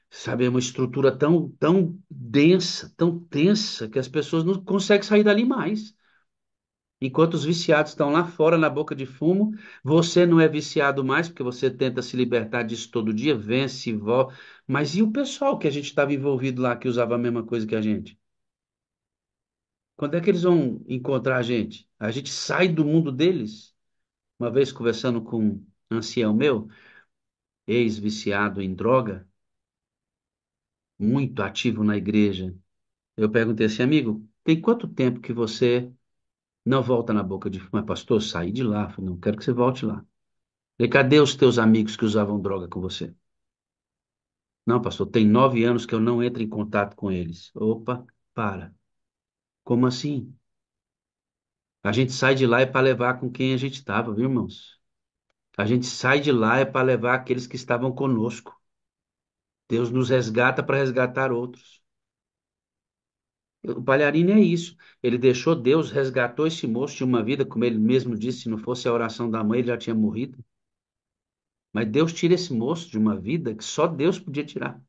Sabe, é uma estrutura tão densa, tão tensa, que as pessoas não conseguem sair dali mais. Enquanto os viciados estão lá fora na boca de fumo, você não é viciado mais, porque você tenta se libertar disso todo dia, vence e volta. Mas e o pessoal que a gente estava envolvido lá, que usava a mesma coisa que a gente? Quando é que eles vão encontrar a gente? A gente sai do mundo deles? Uma vez conversando com um ancião meu, ex-viciado em droga, muito ativo na igreja, eu perguntei assim, amigo, tem quanto tempo que você não volta na boca de fumo? Pastor, saí de lá. Falei, não quero que você volte lá. Falei, cadê os teus amigos que usavam droga com você? Não, pastor, tem 9 anos que eu não entro em contato com eles. Opa, para. Como assim? A gente sai de lá é para levar com quem a gente estava, viu, irmãos? A gente sai de lá é para levar aqueles que estavam conosco. Deus nos resgata para resgatar outros. O Palharini é isso. Ele deixou Deus, resgatou esse moço de uma vida, como ele mesmo disse, se não fosse a oração da mãe, ele já tinha morrido. Mas Deus tira esse moço de uma vida que só Deus podia tirar.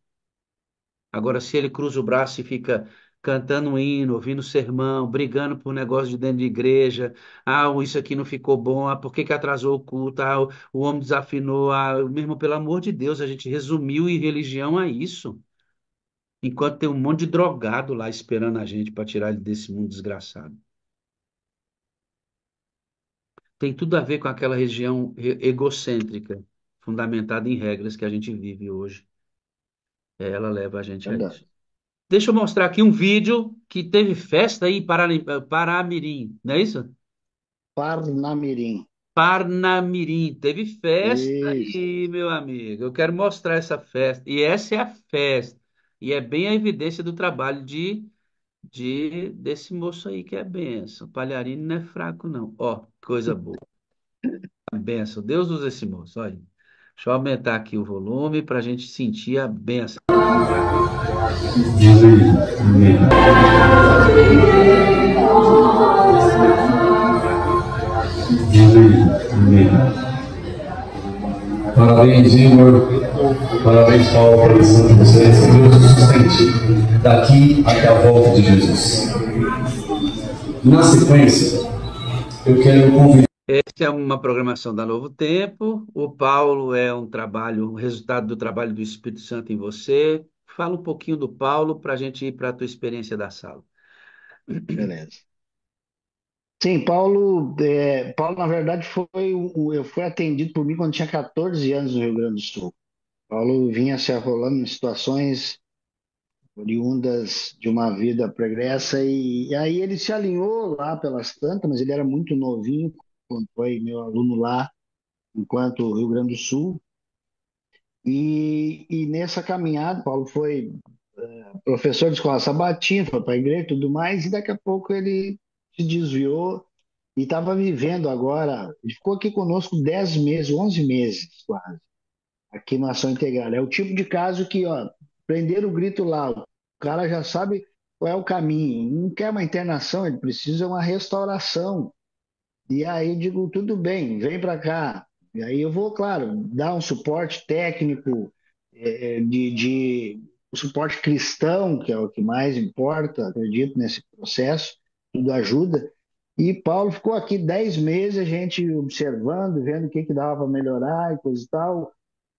Agora, se ele cruza o braço e fica cantando um hino, ouvindo sermão, brigando por negócio de dentro de igreja, isso aqui não ficou bom, por que que atrasou o culto, o homem desafinou, mesmo pelo amor de Deus, a gente resumiu em religião a isso, enquanto tem um monte de drogado lá esperando a gente para tirar ele desse mundo desgraçado. Tem tudo a ver com aquela região egocêntrica, fundamentada em regras que a gente vive hoje. Ela leva a gente a Verdade. isso. Deixa eu mostrar aqui um vídeo que teve festa aí em Paramirim, não é isso? Parnamirim. Parnamirim, teve festa Isso. aí, meu amigo. Eu quero mostrar essa festa. E essa é a festa. E é bem a evidência do trabalho desse moço aí que é benção. O Palharini não é fraco, não. Ó, coisa boa. A benção. Deus usa esse moço, olha. Deixa eu aumentar aqui o volume para a gente sentir a benção. Parabéns, Igor. Parabéns, Paulo, pela missão de vocês. Que Deus os sustente daqui até a volta de Jesus. Na sequência, eu quero convidar. Essa é uma programação da Novo Tempo. O Paulo é um trabalho, o resultado do trabalho do Espírito Santo em você. Fala um pouquinho do Paulo para a gente ir para a tua experiência da sala. Beleza. Sim, Paulo, na verdade, eu fui atendido por mim quando tinha 14 anos no Rio Grande do Sul. Paulo vinha se arrolando em situações oriundas de uma vida pregressa e aí ele se alinhou lá pelas tantas, mas ele era muito novinho quando foi meu aluno lá, enquanto Rio Grande do Sul. E nessa caminhada, Paulo foi professor de escola sabatina, foi para a igreja e tudo mais, e daqui a pouco ele se desviou e estava vivendo agora. Ele ficou aqui conosco 10 meses, 11 meses quase, aqui na Ação Integral. É o tipo de caso que, ó, prender o grito lá, o cara já sabe qual é o caminho. Não quer uma internação, ele precisa uma restauração. E aí eu digo, tudo bem, vem para cá. E aí eu vou, claro, dar um suporte técnico, o suporte cristão, que é o que mais importa, acredito, nesse processo, tudo ajuda. E Paulo ficou aqui 10 meses, a gente observando, vendo o que dava para melhorar e coisa e tal.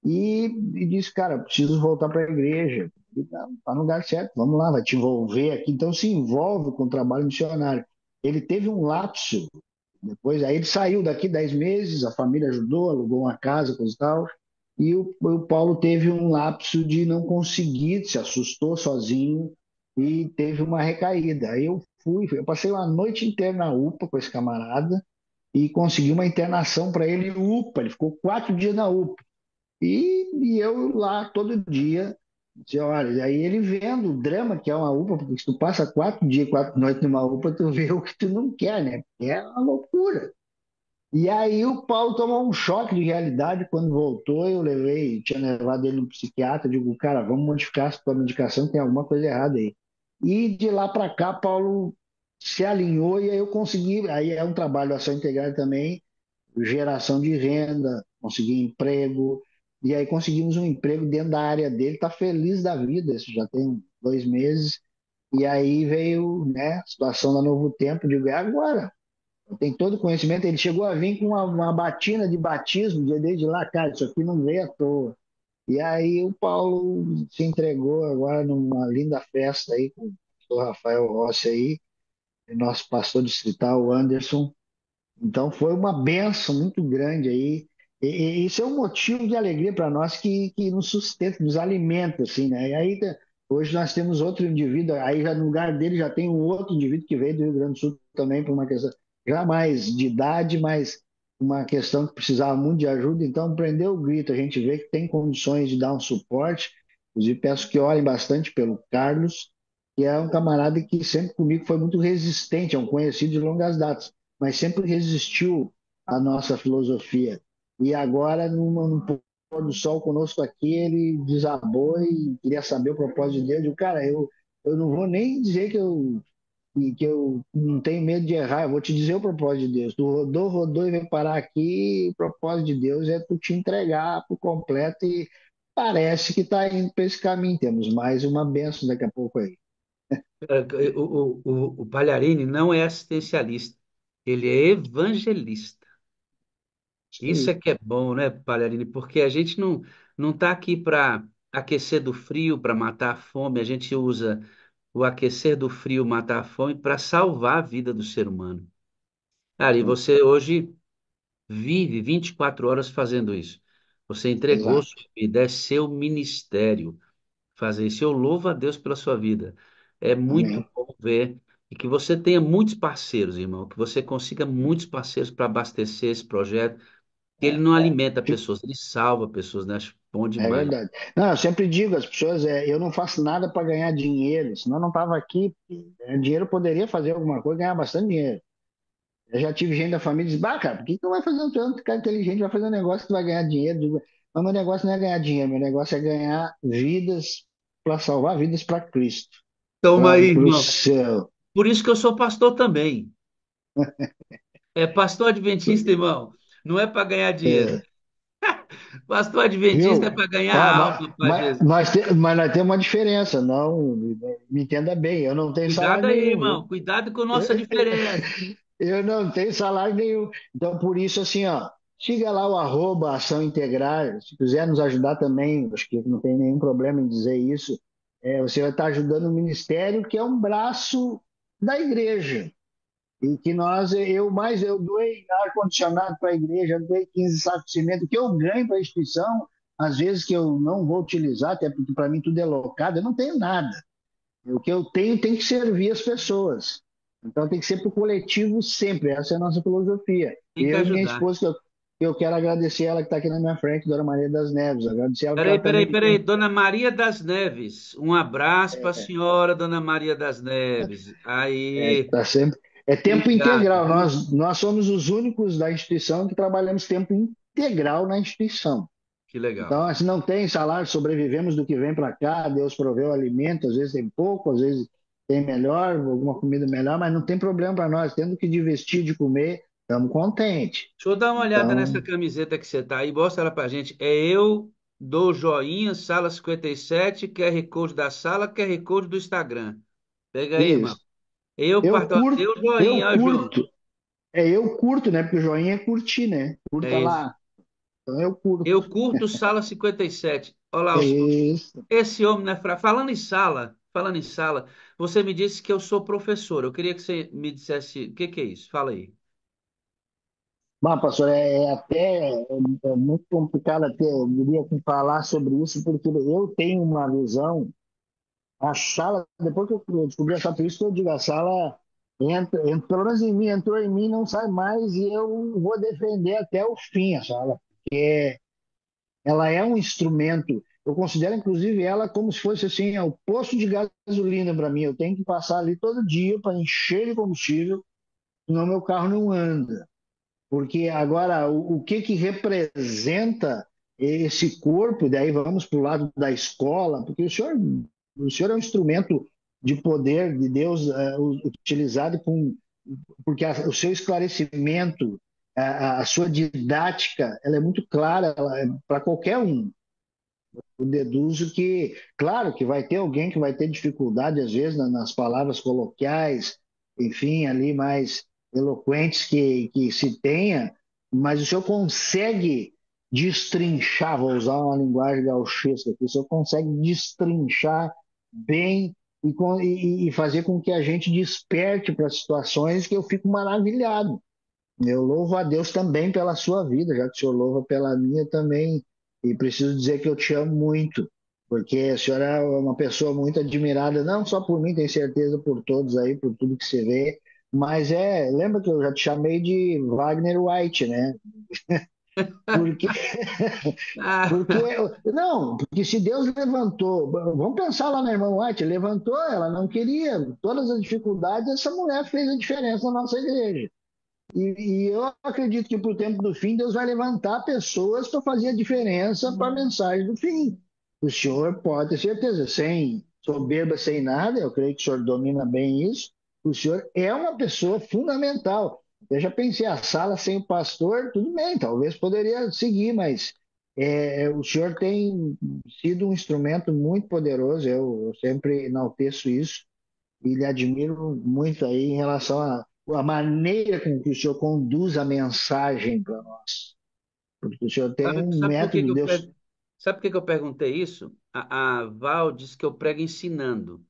E disse, cara, preciso voltar para a igreja. E, não, tá no lugar certo, vamos lá, vai te envolver aqui. Então se envolve com o trabalho missionário. Ele teve um lapso depois, aí ele saiu daqui 10 meses, a família ajudou, alugou uma casa, coisa e tal. E o Paulo teve um lapso de não conseguir, se assustou sozinho e teve uma recaída. Aí eu passei uma noite inteira na UPA com esse camarada e consegui uma internação para ele em UPA. Ele ficou 4 dias na UPA. E eu lá todo dia, dizia, olha, e aí ele vendo o drama que é uma UPA, porque se tu passa 4 dias, 4 noites numa UPA, tu vê o que tu não quer, né? Porque é uma loucura. E aí o Paulo tomou um choque de realidade quando voltou. Eu levei, tinha levado ele no psiquiatra, digo, cara, vamos modificar a tua medicação, tem alguma coisa errada aí. E de lá para cá, Paulo se alinhou e aí eu consegui. Aí é um trabalho de ação integrada também, geração de renda, consegui emprego. E aí conseguimos um emprego dentro da área dele, está feliz da vida, isso já tem 2 meses. E aí veio, né, a situação da Novo Tempo, digo, é agora tem todo o conhecimento. Ele chegou a vir com uma batina de batismo, desde lá, cara, isso aqui não veio à toa. E aí o Paulo se entregou agora numa linda festa aí com o pastor Rafael Rossi aí, nosso pastor distrital, o Anderson. Então foi uma benção muito grande aí. E isso é um motivo de alegria para nós que nos sustenta, nos alimenta, assim, né? E aí hoje nós temos outro indivíduo, aí já no lugar dele já tem um outro indivíduo que veio do Rio Grande do Sul também por uma questão já mais de idade, mas uma questão que precisava muito de ajuda. Então prendeu o grito, a gente vê que tem condições de dar um suporte. Inclusive peço que orem bastante pelo Carlos, que é um camarada que sempre comigo foi muito resistente, é um conhecido de longas datas, mas sempre resistiu à nossa filosofia. E agora, no pôr do sol conosco aqui, ele desabou e queria saber o propósito de Deus. Eu digo, cara, eu não vou nem dizer que eu não tenho medo de errar, eu vou te dizer o propósito de Deus. Tu rodou, rodou e veio parar aqui, o propósito de Deus é tu te entregar por completo e parece que está indo para esse caminho. Temos mais uma bênção daqui a pouco aí. O Palharini não é assistencialista, ele é evangelista. Isso Isso é aí. que é bom, né, Palharini? Porque a gente não está aqui para aquecer do frio, para matar a fome, a gente usa o aquecer do frio, matar a fome para salvar a vida do ser humano. Cara, e você hoje vive 24 horas fazendo isso. Você entregou sua Exato. vida, é seu ministério fazer isso. Eu louvo a Deus pela sua vida. É muito Amém. bom ver e que você tenha muitos parceiros, irmão, que você consiga muitos parceiros para abastecer esse projeto, que ele não alimenta pessoas, ele salva pessoas, né? Acho bom É demais. verdade. Não, eu sempre digo às pessoas, eu não faço nada para ganhar dinheiro, senão eu não estava aqui. Dinheiro poderia fazer alguma coisa, ganhar bastante dinheiro. Eu já tive gente da família que diz, bah, cara, por que que tu vai fazer um tanto cara inteligente, vai fazer um negócio que tu vai ganhar dinheiro? Eu digo, mas meu negócio não é ganhar dinheiro, meu negócio é ganhar vidas para salvar vidas para Cristo, Toma para aí, o irmão. céu. Por isso que eu sou pastor também. É pastor adventista, irmão. Não é para ganhar dinheiro. É, Pastor adventista é viu? para ganhar Ó, alma para Jesus. mas nós temos uma diferença, não, me entenda bem, eu não tenho Cuidado salário aí, nenhum, viu? irmão. Cuidado com nossa diferença. Eu não tenho salário nenhum. Então, por isso, assim, ó, siga lá o arroba Ação Integrar. Se quiser nos ajudar também, acho que não tem nenhum problema em dizer isso. Você vai estar ajudando o ministério, que é um braço da igreja. E que eu doei ar-condicionado para a igreja, eu doei 15 sacos de cimento, que eu ganho para a instituição, às vezes que eu não vou utilizar, até porque para mim tudo é locado, eu não tenho nada. O que eu tenho tem que servir as pessoas. Então tem que ser para o coletivo sempre. Essa é a nossa filosofia. Tem que Eu e minha ajudar. esposa, que eu quero agradecer ela que está aqui na minha frente, Dona Maria das Neves. Agradecer ela porque Peraí, ela peraí, também peraí. tem. Dona Maria das Neves. Um abraço para a senhora, Dona Maria das Neves. Aí, Tá sempre. É tempo obrigado, integral. viu? Nós somos os únicos da instituição que trabalhamos tempo integral na instituição. Que legal. Então, assim, não tem salário, sobrevivemos do que vem para cá, Deus proveu alimento, às vezes tem pouco, às vezes tem melhor, alguma comida melhor, mas não tem problema para nós, tendo que de vestir, de comer, estamos contentes. Deixa eu dar uma olhada nessa Então, camiseta que você tá aí, mostra ela pra gente. É eu, dou joinha, sala 57, QR Code da sala, QR Code do Instagram. Pega aí, irmão. isso. Deu Eu joinha, ó, João. curto, eu curto, né? Porque o joinha é curtir, né? É Curta isso. lá. Então eu curto. Eu curto sala 57. Olha lá, É isso. esse homem, né, falando em sala, você me disse que eu sou professor. Eu queria que você me dissesse o que que é isso. Fala aí. Bom, pastor, é muito complicado até, eu diria, que falar sobre isso, porque eu tenho uma visão. A sala, depois que eu descobri essa, por isso que eu digo, a sala pelo menos em mim, entrou em mim, não sai mais, e eu vou defender até o fim a sala, porque ela é um instrumento, eu considero inclusive ela como se fosse assim, é o posto de gasolina para mim, eu tenho que passar ali todo dia para encher de combustível, senão meu carro não anda. Porque agora, o que que representa esse corpo? Daí vamos para o lado da escola, porque o senhor é um instrumento de poder de Deus utilizado porque o seu esclarecimento, a sua didática, ela é muito clara para qualquer um. Eu deduzo que, claro, que vai ter alguém que vai ter dificuldade, às vezes, nas palavras coloquiais, enfim, ali mais eloquentes que se tenha, mas o senhor consegue destrinchar, vou usar uma linguagem gauchesca aqui, o senhor consegue destrinchar bem e fazer com que a gente desperte para situações que eu fico maravilhado. Eu louvo a Deus também pela sua vida, já que o senhor louva pela minha também. E preciso dizer que eu te amo muito, porque a senhora é uma pessoa muito admirada, não só por mim, tenho certeza por todos aí, por tudo que você vê. Mas lembra que eu já te chamei de Wagner White, né? Porque, Ah, porque, não, porque se Deus levantou, vamos pensar lá na irmã White, levantou, ela não queria, todas as dificuldades, essa mulher fez a diferença na nossa igreja. E eu acredito que para o tempo do fim, Deus vai levantar pessoas para fazer a diferença para a mensagem do fim. O senhor pode ter certeza, sem soberba, sem nada, eu creio que o senhor domina bem isso. O senhor é uma pessoa fundamental. Eu já pensei, a sala sem o pastor, tudo bem, talvez poderia seguir, mas o senhor tem sido um instrumento muito poderoso, eu sempre enalteço isso e lhe admiro muito aí em relação à maneira com que o senhor conduz a mensagem para nós. Porque o senhor tem um sabe por que que método, eu Deus. sabe por que que eu perguntei isso? A Val disse que eu prego ensinando.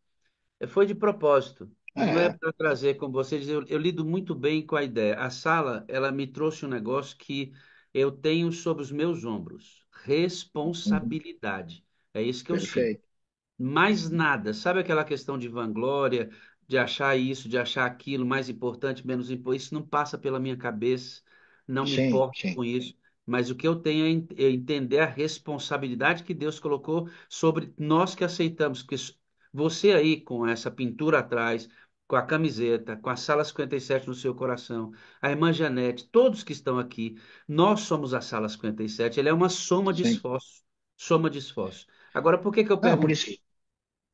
Foi de propósito. Não é É, para trazer com vocês. Eu lido muito bem com a ideia. A sala, ela me trouxe um negócio que eu tenho sobre os meus ombros. Responsabilidade. É isso que eu sinto. perfeito. Mais nada. Sabe aquela questão de vanglória, de achar isso, de achar aquilo, mais importante, menos importante? Isso não passa pela minha cabeça, não me Sim, importo sim, com isso. Mas o que eu tenho é entender a responsabilidade que Deus colocou sobre nós que aceitamos. Porque você aí, com essa pintura atrás, com a camiseta, com a Sala 57 no seu coração, a irmã Janete, todos que estão aqui, nós somos a Sala 57. Ele é uma soma de sim. esforço. Soma de esforço. Agora, por que que eu Não, perguntei?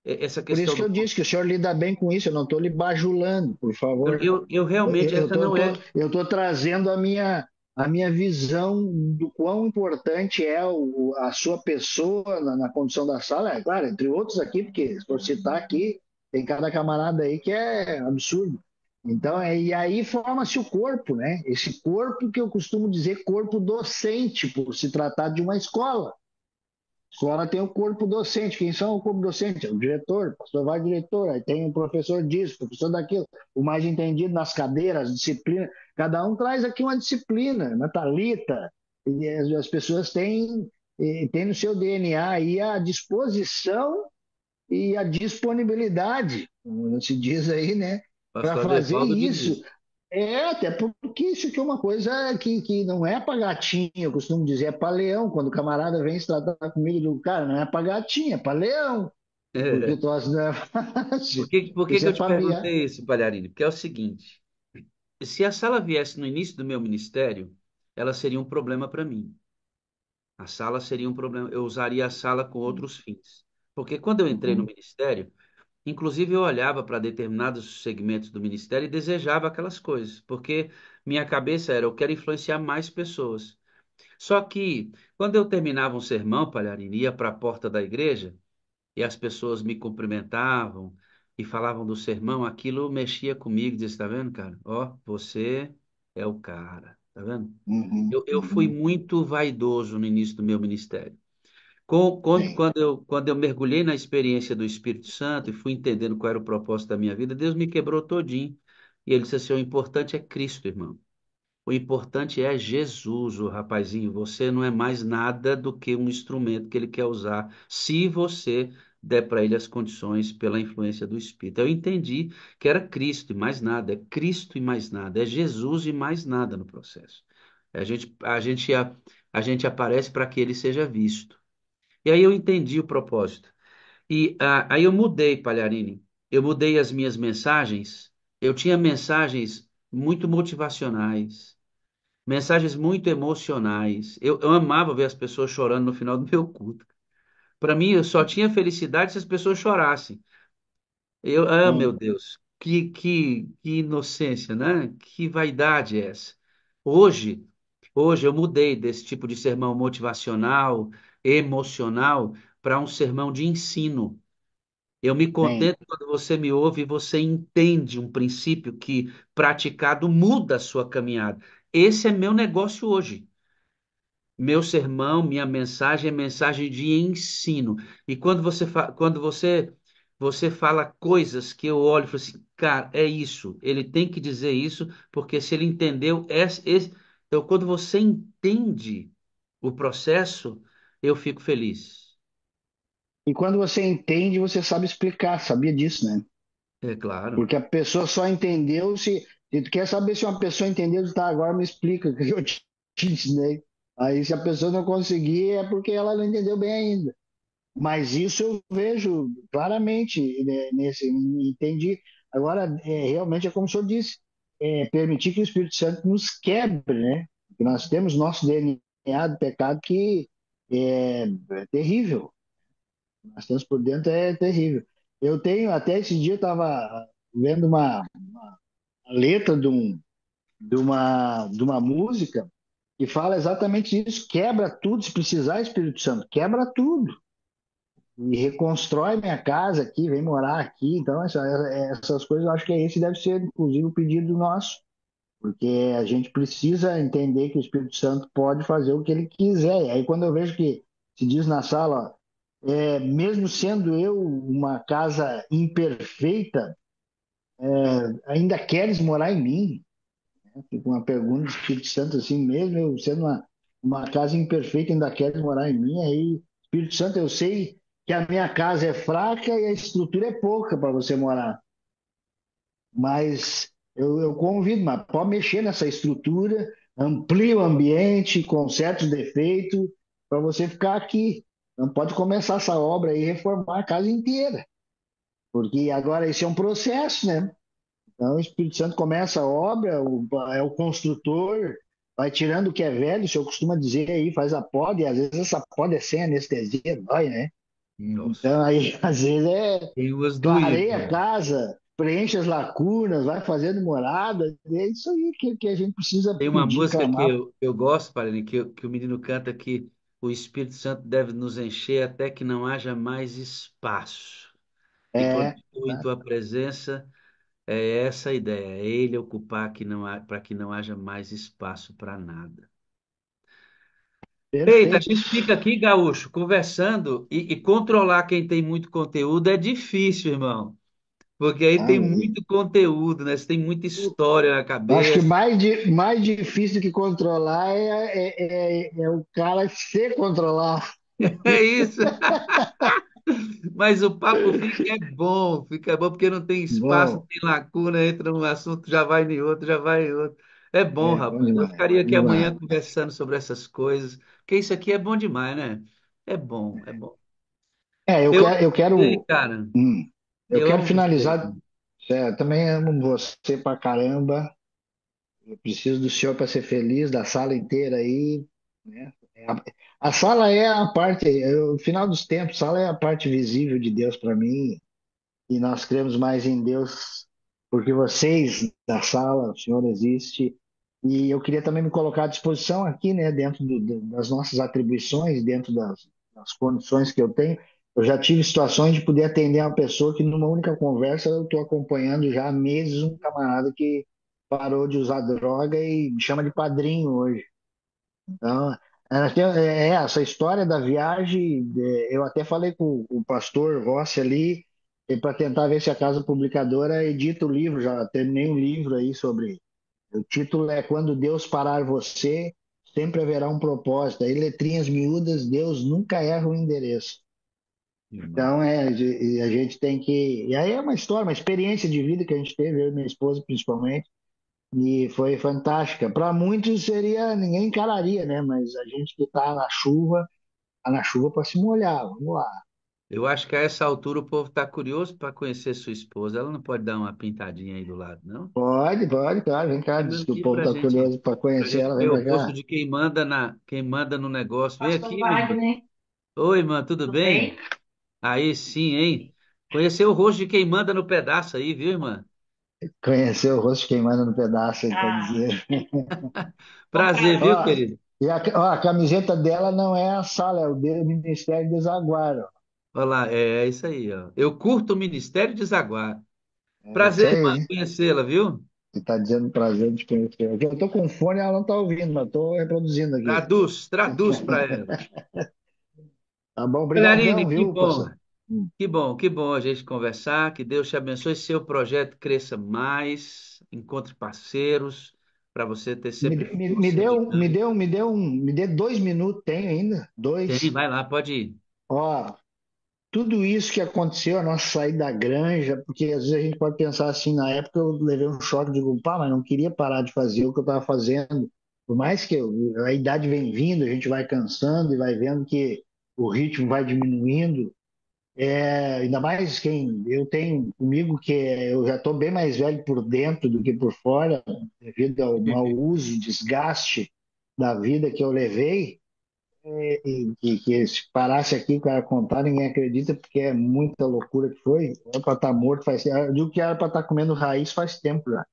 Essa por isso questão que do. eu disse que o senhor lida bem com isso, eu não estou lhe bajulando, por favor. Eu realmente, Eu essa estou não é. eu tô trazendo a minha visão do quão importante é a sua pessoa na condução da sala. É claro, entre outros aqui, porque se for citar aqui, tem cada camarada aí que é absurdo. Então, e aí forma-se o corpo, né? Esse corpo que eu costumo dizer corpo docente, por se tratar de uma escola. Escola tem o corpo docente. Quem são o corpo docente? É o diretor, o pastor vai diretor, aí tem o professor disso, o professor daquilo, o mais entendido nas cadeiras, disciplina. Cada um traz aqui uma disciplina, na Thalita, e as pessoas têm no seu DNA aí a disposição e a disponibilidade, como se diz aí, né, para Pastor fazer Adevaldo diz isso. isso. Até porque isso aqui é uma coisa que não é para gatinho, eu costumo dizer, é para leão. Quando o camarada vem se tratar comigo, eu digo, cara, não é para gatinho, é para leão, porque o troço não é fácil. Por que que Isso é eu te familiar. perguntei isso, Palharini? Porque é o seguinte: se a sala viesse no início do meu ministério, ela seria um problema para mim. A sala seria um problema. Eu usaria a sala com outros fins. Porque quando eu entrei no Uhum, ministério, Inclusive, eu olhava para determinados segmentos do ministério e desejava aquelas coisas, porque minha cabeça era, eu quero influenciar mais pessoas. Só que, quando eu terminava um sermão, Palharini, ia para a porta da igreja e as pessoas me cumprimentavam e falavam do sermão, aquilo mexia comigo, dizia, tá vendo, cara? Ó, você é o cara, tá vendo? Uhum, Eu fui uhum, muito vaidoso no início do meu ministério. Quando, sim. quando eu mergulhei na experiência do Espírito Santo e fui entendendo qual era o propósito da minha vida, Deus me quebrou todinho. E ele disse assim: o importante é Cristo, irmão. O importante é Jesus, o rapazinho. Você não é mais nada do que um instrumento que ele quer usar, se você der para ele as condições pela influência do Espírito. Eu entendi que era Cristo e mais nada, é Cristo e mais nada, é Jesus e mais nada no processo. A gente aparece para que ele seja visto. E aí eu entendi o propósito. E aí eu mudei, Palharini. Eu mudei as minhas mensagens. Eu tinha mensagens muito motivacionais, mensagens muito emocionais. Eu amava ver as pessoas chorando no final do meu culto. Para mim, eu só tinha felicidade se as pessoas chorassem. Meu Sim. Deus, que inocência, né? Que vaidade é essa? Hoje, hoje eu mudei desse tipo de sermão motivacional, emocional, para um sermão de ensino. Eu me Sim. contento quando você me ouve e você entende um princípio que, praticado, muda a sua caminhada. Esse é meu negócio hoje. Meu sermão, minha mensagem é mensagem de ensino. E quando você fala coisas que eu olho e falo assim, cara, é isso. Ele tem que dizer isso, porque se ele entendeu então quando você entende o processo, eu fico feliz. E quando você entende, você sabe explicar, sabia disso, né? É claro. Porque a pessoa só entendeu se tu quer saber se uma pessoa entendeu, tá, agora me explica o que eu te ensinei. Aí se a pessoa não conseguir, é porque ela não entendeu bem ainda. Mas isso eu vejo claramente, né, nesse, entendi. Agora, realmente é como o senhor disse, permitir que o Espírito Santo nos quebre, né? Porque nós temos nosso DNA do pecado que é terrível. Nós temos por dentro é terrível. Eu tenho, até esse dia, eu estava vendo uma letra de uma música que fala exatamente isso: quebra tudo, se precisar, Espírito Santo, quebra tudo e reconstrói minha casa aqui, vem morar aqui. Então, essas coisas, eu acho que esse deve ser, inclusive, o pedido nosso, porque a gente precisa entender que o Espírito Santo pode fazer o que ele quiser. E aí, quando eu vejo que se diz na sala, mesmo sendo eu uma casa imperfeita, ainda queres morar em mim? Fica uma pergunta do Espírito Santo assim, mesmo eu sendo uma casa imperfeita, ainda queres morar em mim? Aí, Espírito Santo, eu sei que a minha casa é fraca e a estrutura é pouca para você morar, mas eu convido, mas pode mexer nessa estrutura, amplia o ambiente, conserta os defeitos, para você ficar aqui. Não pode começar essa obra aí e reformar a casa inteira, porque agora esse é um processo, né? Então, o Espírito Santo começa a obra, é o construtor, vai tirando o que é velho, o senhor costuma dizer aí, faz a poda, e às vezes essa poda é sem anestesia, dói, né? Nossa. Então, aí, às vezes, Tem umas clareia a doídas. casa, preenche as lacunas, vai fazendo morada, é isso aí que a gente precisa Tem uma pedir, música que clamar. eu gosto, Paulinho, que o menino canta que o Espírito Santo deve nos encher até que não haja mais espaço. E quando É, estou em tá, tua presença, é essa a ideia, é ele ocupar para que não haja mais espaço para nada. Eita, a perfeito. gente fica aqui, gaúcho, conversando e controlar quem tem muito conteúdo é difícil, irmão. Porque aí Ah, tem muito conteúdo, né? Você tem muita história na acho que cabeça. mais difícil que controlar é o cara se controlar. É isso. Mas o papo fica bom porque não tem espaço, não Bom, tem lacuna, entra num assunto, já vai em outro, já vai em outro. É bom, bom rapaz. Eu demais, ficaria bom aqui amanhã demais. conversando sobre essas coisas, porque isso aqui é bom demais, né? É bom, é bom. É, eu Eu quero, amo eu você, quero, cara. eu Eu quero amo você. finalizar. Eu também amo você pra caramba. Eu preciso do senhor para ser feliz, da sala inteira aí, né? A sala é a parte, no final dos tempos, a sala é a parte visível de Deus para mim. e nós cremos mais em Deus, porque vocês da sala, o Senhor existe. E eu queria também me colocar à disposição aqui, né, dentro das nossas atribuições, dentro das condições que eu tenho. Eu já tive situações de poder atender uma pessoa que, numa única conversa, eu estou acompanhando já há meses um camarada que parou de usar droga e me chama de padrinho hoje. Então, essa história da viagem, eu até falei com o pastor Rossi ali, para tentar ver se a casa publicadora edita o livro, já terminei um livro aí sobre. O título é Quando Deus Parar Você, Sempre Haverá um Propósito. Aí, letrinhas miúdas, Deus nunca erra o endereço. Irmão. Então, a gente tem que. E aí é uma história, uma experiência de vida que a gente teve, eu e minha esposa principalmente. E foi fantástica. Para muitos seria, ninguém encararia, né? Mas a gente que tá na chuva para se molhar. Vamos lá. Eu acho que a essa altura o povo está curioso para conhecer sua esposa. Ela não pode dar uma pintadinha aí do lado, não? Pode, claro. Vem cá, diz Chama que o aqui povo tá curioso para para conhecer gente ela. ver Vem o para rosto cá. de quem manda no negócio. Vem Pastor aqui, minha irmã. Wagner, Oi, irmã, tudo tudo bem? bem? Aí sim, hein? Conhecer o rosto de quem manda no pedaço aí, viu, irmã? Conhecer o rosto queimando no pedaço, ele está Ah, dizendo. é um Prazer, viu, Ó, querido? a camiseta dela não é a sala, é o Ministério do Desaguar. Ó. Olha lá, é isso aí, ó. Eu curto o Ministério de Zaguar. É isso Prazer, irmã, aí. conhecê-la, viu? Você está dizendo prazer de conhecer. Aqui eu estou com fone, ela não está ouvindo, mas estou reproduzindo aqui. Traduz para ela. Tá bom? Olha, Aline, Obrigadão, viu, pastor? que bom a gente conversar. Que Deus te abençoe, seu projeto cresça mais, encontre parceiros, para você ter Me, sempre me, me força de deu, me ganho. deu, me deu me dê 2 minutos, tem ainda? Tem, Dois. vai lá, pode ir. Ó, tudo isso que aconteceu, a nossa saída da granja, porque às vezes a gente pode pensar assim, na época eu levei um choque, digo, pá, mas não queria parar de fazer o que eu estava fazendo. Por mais que a idade vem vindo, a gente vai cansando e vai vendo que o ritmo vai diminuindo. Ainda mais quem eu tenho comigo, que eu já estou bem mais velho por dentro do que por fora, devido ao mau uso, desgaste da vida que eu levei. Que se parasse aqui para contar, ninguém acredita, porque é muita loucura que foi. Era para estar morto faz tempo. Eu digo que era para estar comendo raiz faz tempo já.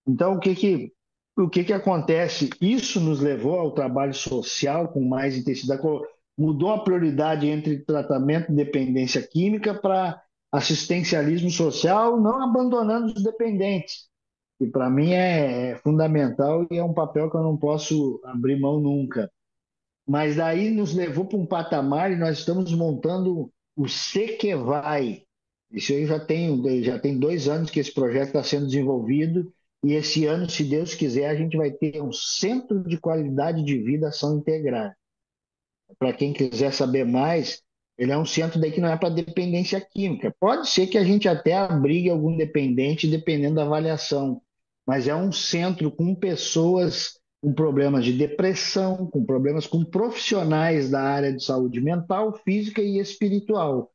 Então, o que que acontece? Isso nos levou ao trabalho social com mais intensidade. Mudou a prioridade entre tratamento de dependência química para assistencialismo social, não abandonando os dependentes. E para mim é fundamental e é um papel que eu não posso abrir mão nunca. Mas daí nos levou para um patamar e nós estamos montando o Sequevai. Isso aí já tem 2 anos que esse projeto está sendo desenvolvido e esse ano, se Deus quiser, a gente vai ter um centro de qualidade de vida ação integral. Para quem quiser saber mais, ele é um centro daí que não é para dependência química. Pode ser que a gente até abrigue algum dependente, dependendo da avaliação, mas é um centro com pessoas com problemas de depressão, com problemas com profissionais da área de saúde mental, física e espiritual.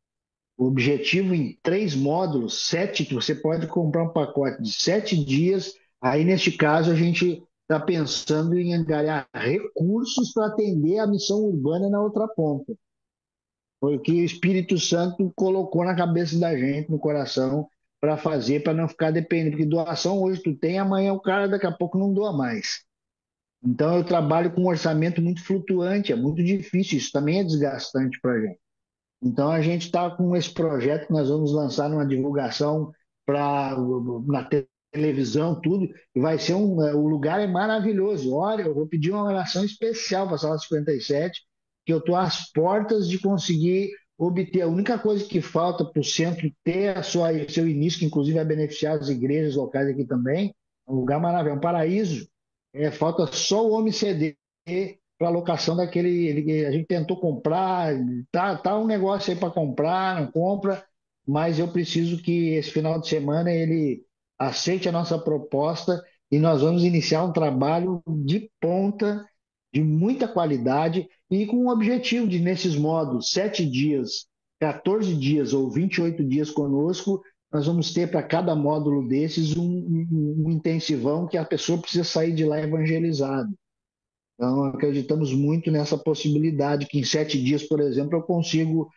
O objetivo em 3 módulos, sete, que você pode comprar um pacote de 7 dias. Aí, neste caso, a gente está pensando em angariar recursos para atender a missão urbana na outra ponta. Foi o que o Espírito Santo colocou na cabeça da gente, no coração, para fazer, para não ficar dependendo. Porque doação hoje tu tem, amanhã o cara daqui a pouco não doa mais. Então eu trabalho com um orçamento muito flutuante, é muito difícil, isso também é desgastante para a gente. Então a gente está com esse projeto que nós vamos lançar numa divulgação na televisão, tudo, e vai ser o lugar é maravilhoso. Olha, eu vou pedir uma oração especial para a Sala 57, que eu estou às portas de conseguir obter. A única coisa que falta para o centro ter seu início, que inclusive vai beneficiar as igrejas locais aqui também, é um lugar maravilhoso, é um paraíso. Falta só o homem ceder para locação daquele. A gente tentou comprar, tá um negócio aí para comprar, não compra, mas eu preciso que esse final de semana ele aceite a nossa proposta e nós vamos iniciar um trabalho de ponta, de muita qualidade e com o objetivo de, nesses modos, 7 dias, 14 dias ou 28 dias conosco, nós vamos ter para cada módulo desses um intensivão que a pessoa precisa sair de lá evangelizada. Então, acreditamos muito nessa possibilidade que em 7 dias, por exemplo, eu consigo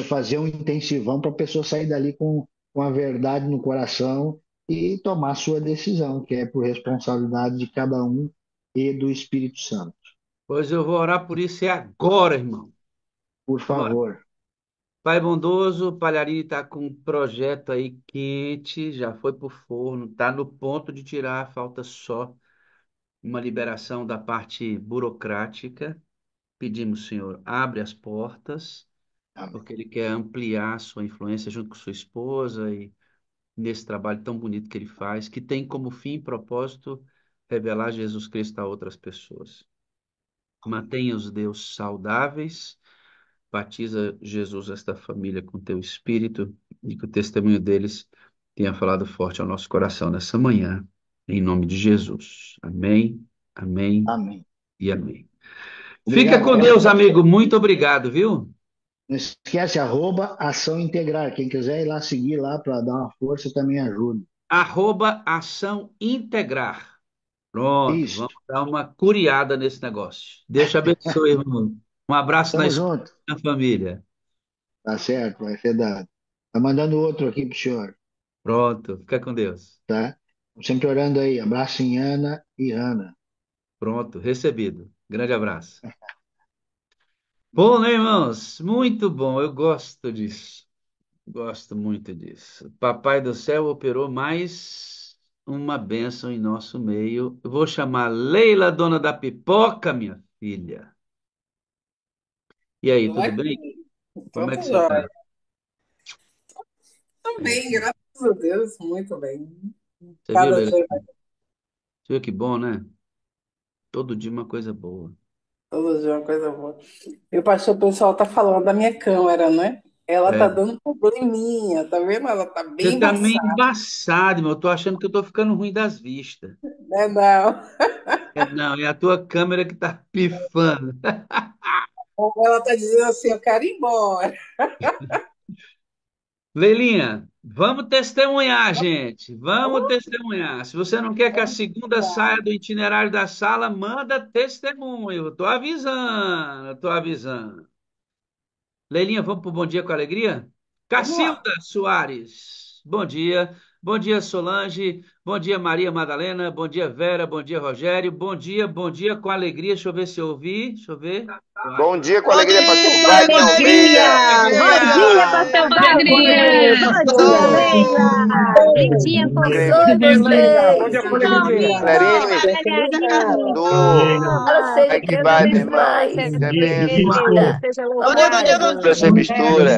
fazer um intensivão para a pessoa sair dali com com a verdade no coração e tomar sua decisão, que é por responsabilidade de cada um e do Espírito Santo. Pois eu vou orar por isso é agora, irmão. Por Bora. favor. Pai bondoso, o Palharini está com um projeto aí quente, já foi pro forno, está no ponto de tirar, falta só uma liberação da parte burocrática. Pedimos, Senhor, abre as portas, Amém. porque ele quer ampliar a sua influência junto com sua esposa e nesse trabalho tão bonito que ele faz, que tem como fim e propósito revelar Jesus Cristo a outras pessoas. Mantenha-os, Deus, saudáveis. Batiza, Jesus, esta família com teu espírito e que o testemunho deles tenha falado forte ao nosso coração nessa manhã. Em nome de Jesus. Amém, amém Amém. e amém. Fica Obrigado. com Deus, amigo. Muito obrigado, viu? Não esquece, @ação integrar. Quem quiser ir lá seguir lá para dar uma força, também ajuda. @ação integrar. Pronto, Isso. vamos dar uma curiada nesse negócio. Deus te abençoe, irmão. Um abraço na Tamo escola, junto. na família. Tá certo, vai ser dado. Tá mandando outro aqui pro senhor, Pronto, fica com Deus. tá? Sempre orando aí. Abraço em Ana e Ana. Pronto, recebido. Grande abraço. Bom, né, irmãos? Muito bom, eu gosto disso. Gosto muito disso. Papai do céu operou mais uma bênção em nosso meio. Eu vou chamar Leila, dona da pipoca, minha filha. E aí, Tô tudo bem? aqui. Como é Tudo que você jóia. tá? Tô É, bem, graças a Deus, muito bem. você viu, Cada Leila? dia, Você viu que bom, né? Todo dia uma coisa boa. todo dia uma coisa boa. E o pastor, o pessoal tá falando da minha câmera, né? Ela tá É. dando probleminha, tá vendo? Ela tá Você bem tá meio embaçada, embaçado, meu. Eu tô achando que eu tô ficando ruim das vistas. né? Não. É, não, é a tua câmera que tá pifando. Ela tá dizendo assim, eu quero ir embora. Leilinha, vamos testemunhar, gente. Vamos testemunhar. Se você não quer que a segunda saia do itinerário da sala, manda testemunho. Eu tô avisando, eu tô avisando. Leilinha, vamos pro Bom Dia com Alegria? Vamos lá. Cacilda Soares, bom dia. Bom dia, Solange. Bom dia, Maria Madalena. Bom dia, Vera. Bom dia, Rogério. Bom dia com alegria. Deixa eu ver se eu ouvi. Deixa eu ver. Bom dia com Bom alegria, dia pastor com Wagner Almeida. Alegria! Bom dia, alegria! pastor Alegria! Wagner! Bom dia, Leila! Lindinha Cremos. com Bom dia vocês! com alegria. Clarine, Palharini! do Ela seja Vai que cada vai, meu vez irmão. mais Seja benção. bendita, seja louvado! Você mistura.